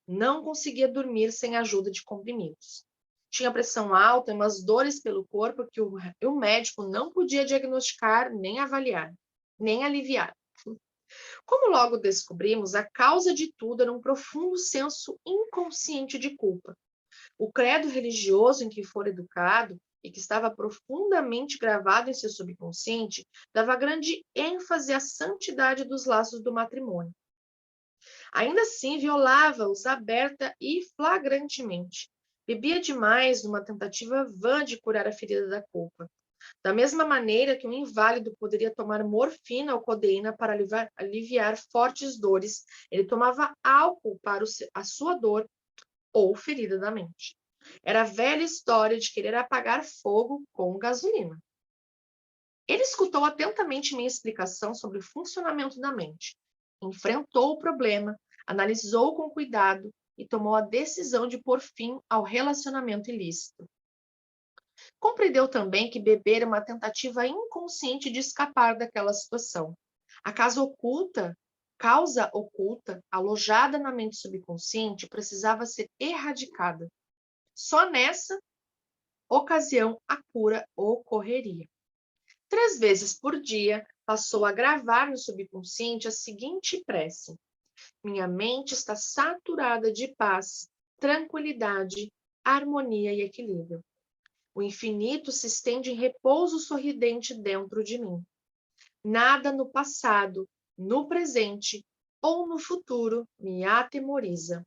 Não conseguia dormir sem a ajuda de comprimidos. Tinha pressão alta e umas dores pelo corpo que o médico não podia diagnosticar, nem avaliar, nem aliviar. Como logo descobrimos, a causa de tudo era um profundo senso inconsciente de culpa. O credo religioso em que fora educado e que estava profundamente gravado em seu subconsciente dava grande ênfase à santidade dos laços do matrimônio. Ainda assim, violava-os aberta e flagrantemente. Bebia demais numa tentativa vã de curar a ferida da culpa. Da mesma maneira que um inválido poderia tomar morfina ou codeína para aliviar fortes dores, ele tomava álcool para a sua dor ou ferida da mente. Era a velha história de querer apagar fogo com gasolina. Ele escutou atentamente minha explicação sobre o funcionamento da mente, enfrentou o problema, analisou com cuidado e tomou a decisão de pôr fim ao relacionamento ilícito. Compreendeu também que beber é uma tentativa inconsciente de escapar daquela situação. A causa oculta, alojada na mente subconsciente, precisava ser erradicada. Só nessa ocasião a cura ocorreria. 3 vezes por dia, passou a gravar no subconsciente a seguinte prece: minha mente está saturada de paz, tranquilidade, harmonia e equilíbrio. O infinito se estende em repouso sorridente dentro de mim. Nada no passado, no presente ou no futuro me atemoriza.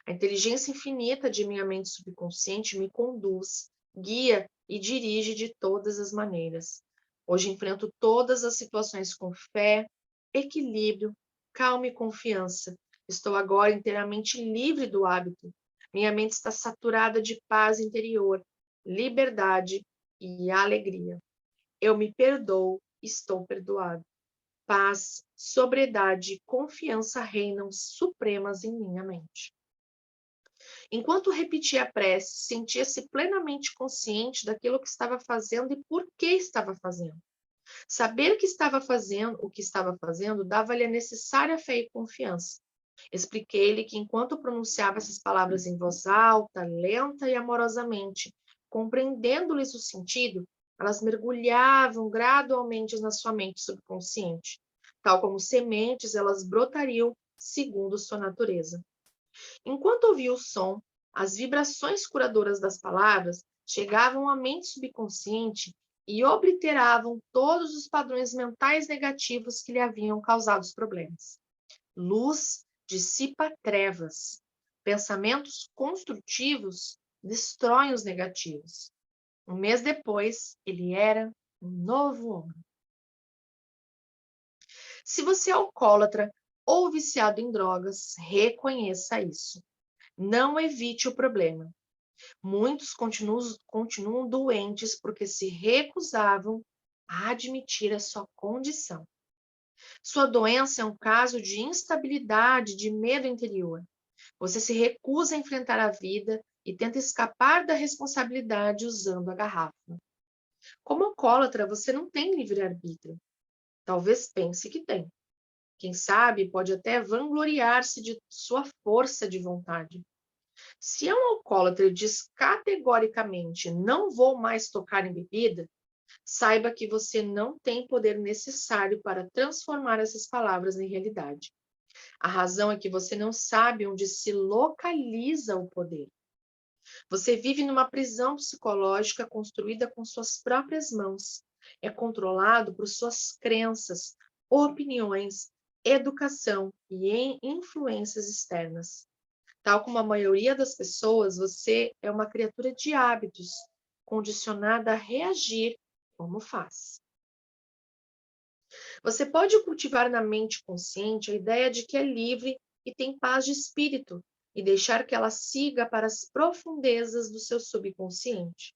A inteligência infinita de minha mente subconsciente me conduz, guia e dirige de todas as maneiras. Hoje enfrento todas as situações com fé, equilíbrio, calma e confiança. Estou agora inteiramente livre do hábito. Minha mente está saturada de paz interior, liberdade e alegria. Eu me perdoo, estou perdoado. Paz, sobriedade e confiança reinam supremas em minha mente. Enquanto repetia a prece, sentia-se plenamente consciente daquilo que estava fazendo e por que estava fazendo. Saber o que estava fazendo, dava-lhe a necessária fé e confiança. Expliquei-lhe que enquanto pronunciava essas palavras em voz alta, lenta e amorosamente, compreendendo-lhes o sentido, elas mergulhavam gradualmente na sua mente subconsciente. Tal como sementes, elas brotariam segundo sua natureza. Enquanto ouvia o som, as vibrações curadoras das palavras chegavam à mente subconsciente e obliteravam todos os padrões mentais negativos que lhe haviam causado os problemas. Luz dissipa trevas. Pensamentos construtivos destroem os negativos. Um mês depois, ele era um novo homem. Se você é alcoólatra ou viciado em drogas, reconheça isso. Não evite o problema. Muitos continuam doentes porque se recusavam a admitir a sua condição. Sua doença é um caso de instabilidade, de medo interior. Você se recusa a enfrentar a vida e tenta escapar da responsabilidade usando a garrafa. Como alcoólatra, você não tem livre-arbítrio. Talvez pense que tem. Quem sabe pode até vangloriar-se de sua força de vontade. Se é um alcoólatra e diz categoricamente não vou mais tocar em bebida, saiba que você não tem poder necessário para transformar essas palavras em realidade. A razão é que você não sabe onde se localiza o poder. Você vive numa prisão psicológica construída com suas próprias mãos. É controlado por suas crenças, opiniões, educação e influências externas. Tal como a maioria das pessoas, você é uma criatura de hábitos, condicionada a reagir como faz. Você pode cultivar na mente consciente a ideia de que é livre e tem paz de espírito e deixar que ela siga para as profundezas do seu subconsciente.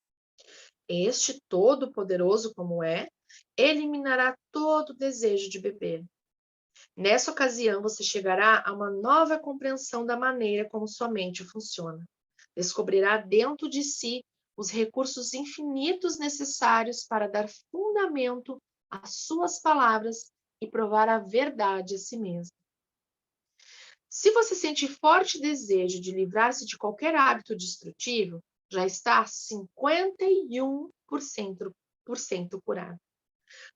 Este todo-poderoso como é, eliminará todo o desejo de beber. Nessa ocasião, você chegará a uma nova compreensão da maneira como sua mente funciona. Descobrirá dentro de si os recursos infinitos necessários para dar fundamento às suas palavras e provar a verdade a si mesmo. Se você sente forte desejo de livrar-se de qualquer hábito destrutivo, já está 51% curado.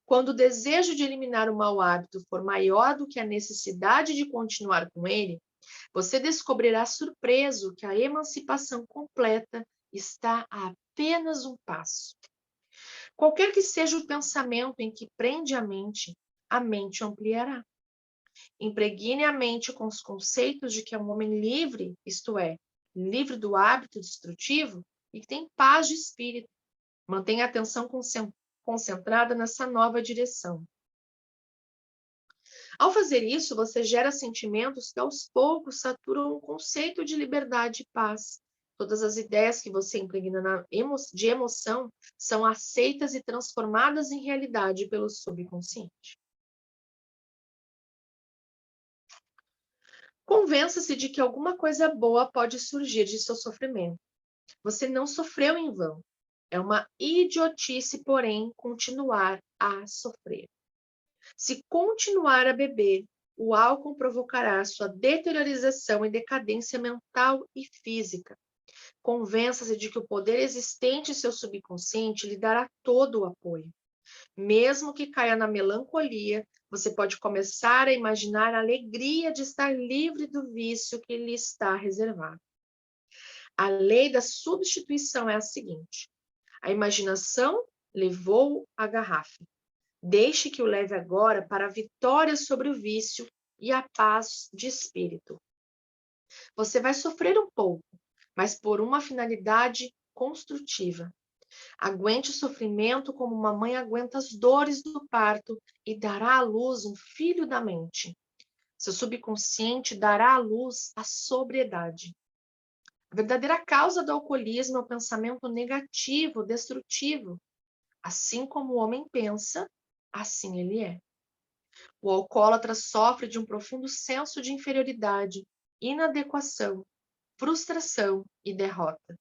Quando o desejo de eliminar o mau hábito for maior do que a necessidade de continuar com ele, você descobrirá surpreso que a emancipação completa está a apenas um passo. Qualquer que seja o pensamento em que prende a mente ampliará. Impregne a mente com os conceitos de que é um homem livre, isto é, livre do hábito destrutivo e que tem paz de espírito. Mantenha a atenção concentrada nessa nova direção. Ao fazer isso, você gera sentimentos que aos poucos saturam o conceito de liberdade e paz. Todas as ideias que você impregna de emoção são aceitas e transformadas em realidade pelo subconsciente. Convença-se de que alguma coisa boa pode surgir de seu sofrimento. Você não sofreu em vão. É uma idiotice, porém, continuar a sofrer. Se continuar a beber, o álcool provocará sua deteriorização e decadência mental e física. Convença-se de que o poder existente em seu subconsciente lhe dará todo o apoio. Mesmo que caia na melancolia, você pode começar a imaginar a alegria de estar livre do vício que lhe está reservado. A lei da substituição é a seguinte: a imaginação levou a garrafa. Deixe que o leve agora para a vitória sobre o vício e a paz de espírito. Você vai sofrer um pouco, mas por uma finalidade construtiva. Aguente o sofrimento como uma mãe aguenta as dores do parto e dará à luz um filho da mente. Seu subconsciente dará à luz a sobriedade. A verdadeira causa do alcoolismo é o pensamento negativo, destrutivo. Assim como o homem pensa, assim ele é. O alcoólatra sofre de um profundo senso de inferioridade, inadequação, frustração e derrota.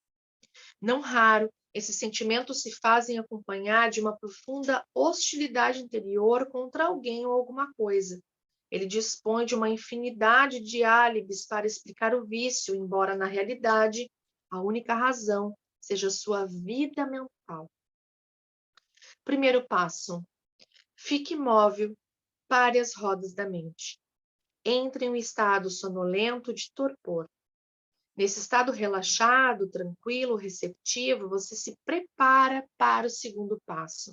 Não raro, esses sentimentos se fazem acompanhar de uma profunda hostilidade interior contra alguém ou alguma coisa. Ele dispõe de uma infinidade de álibis para explicar o vício, embora na realidade a única razão seja sua vida mental. Primeiro passo: fique imóvel, pare as rodas da mente. Entre em um estado sonolento de torpor. Nesse estado relaxado, tranquilo, receptivo, você se prepara para o segundo passo.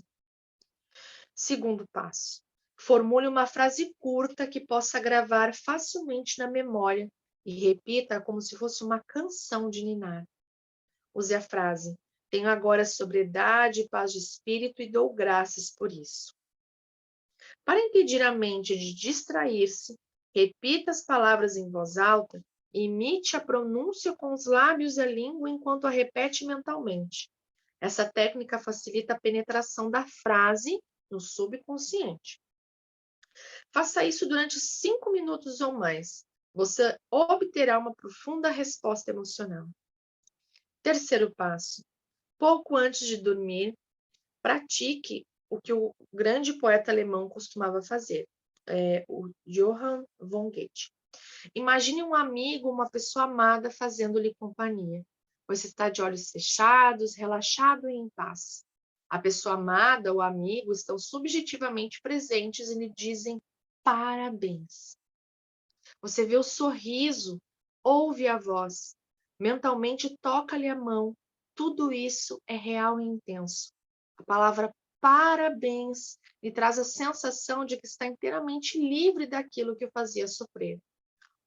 Segundo passo: formule uma frase curta que possa gravar facilmente na memória e repita como se fosse uma canção de ninar. Use a frase: tenho agora sobriedade e paz de espírito e dou graças por isso. Para impedir a mente de distrair-se, repita as palavras em voz alta e imite a pronúncia com os lábios e a língua enquanto a repete mentalmente. Essa técnica facilita a penetração da frase no subconsciente. Faça isso durante 5 minutos ou mais. Você obterá uma profunda resposta emocional. Terceiro passo: pouco antes de dormir, pratique o que o grande poeta alemão costumava fazer, o Johann von Goethe. Imagine um amigo, uma pessoa amada fazendo-lhe companhia. Você está de olhos fechados, relaxado e em paz. A pessoa amada ou amigo estão subjetivamente presentes e lhe dizem parabéns. Você vê o sorriso, ouve a voz, mentalmente toca-lhe a mão. Tudo isso é real e intenso. A palavra parabéns lhe traz a sensação de que está inteiramente livre daquilo que o fazia sofrer.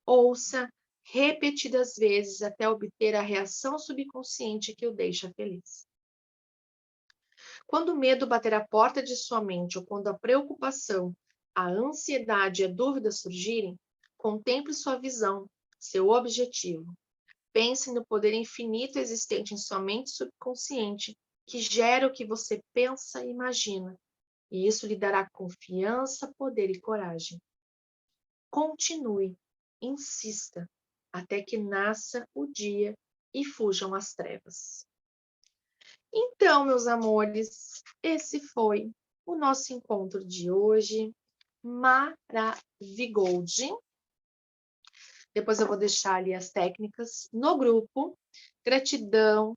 Ouça repetidas vezes até obter a reação subconsciente que o deixa feliz. Quando o medo bater à porta de sua mente ou quando a preocupação, a ansiedade e a dúvida surgirem, contemple sua visão, seu objetivo. Pense no poder infinito existente em sua mente subconsciente que gera o que você pensa e imagina, e isso lhe dará confiança, poder e coragem. Continue, insista, até que nasça o dia e fujam as trevas. Então, meus amores, esse foi o nosso encontro de hoje. Maravigold. Depois eu vou deixar ali as técnicas no grupo. Gratidão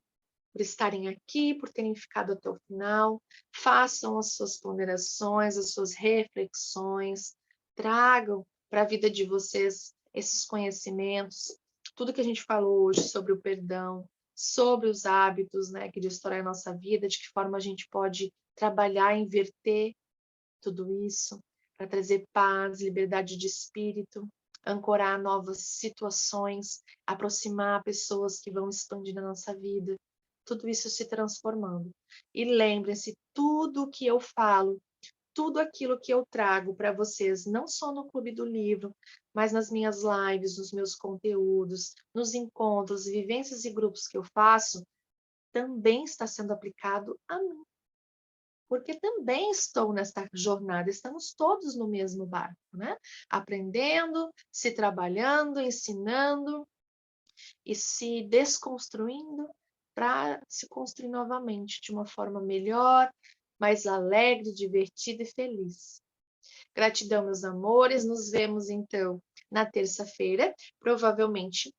por estarem aqui, por terem ficado até o final. Façam as suas ponderações, as suas reflexões, tragam para a vida de vocês esses conhecimentos, tudo que a gente falou hoje sobre o perdão, sobre os hábitos, né, que destroem a nossa vida, de que forma a gente pode trabalhar, inverter tudo isso, para trazer paz, liberdade de espírito, ancorar novas situações, aproximar pessoas que vão expandir a nossa vida, tudo isso se transformando. E lembrem-se, tudo o que eu falo, tudo aquilo que eu trago para vocês, não só no Clube do Livro, mas nas minhas lives, nos meus conteúdos, nos encontros, vivências e grupos que eu faço, também está sendo aplicado a mim, porque também estou nesta jornada, estamos todos no mesmo barco, né? Aprendendo, se trabalhando, ensinando e se desconstruindo para se construir novamente de uma forma melhor, mais alegre, divertida e feliz. Gratidão, meus amores. Nos vemos então na terça-feira. Provavelmente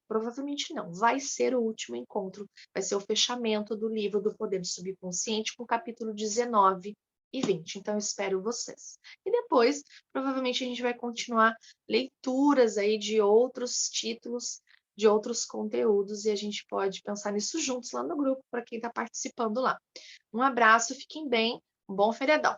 não, vai ser o último encontro, vai ser o fechamento do livro do Poder do Subconsciente com o capítulo 19 e 20. Então, eu espero vocês. E depois, provavelmente, a gente vai continuar leituras aí de outros títulos, de outros conteúdos, e a gente pode pensar nisso juntos lá no grupo, para quem está participando lá. Um abraço, fiquem bem, um bom feriadão.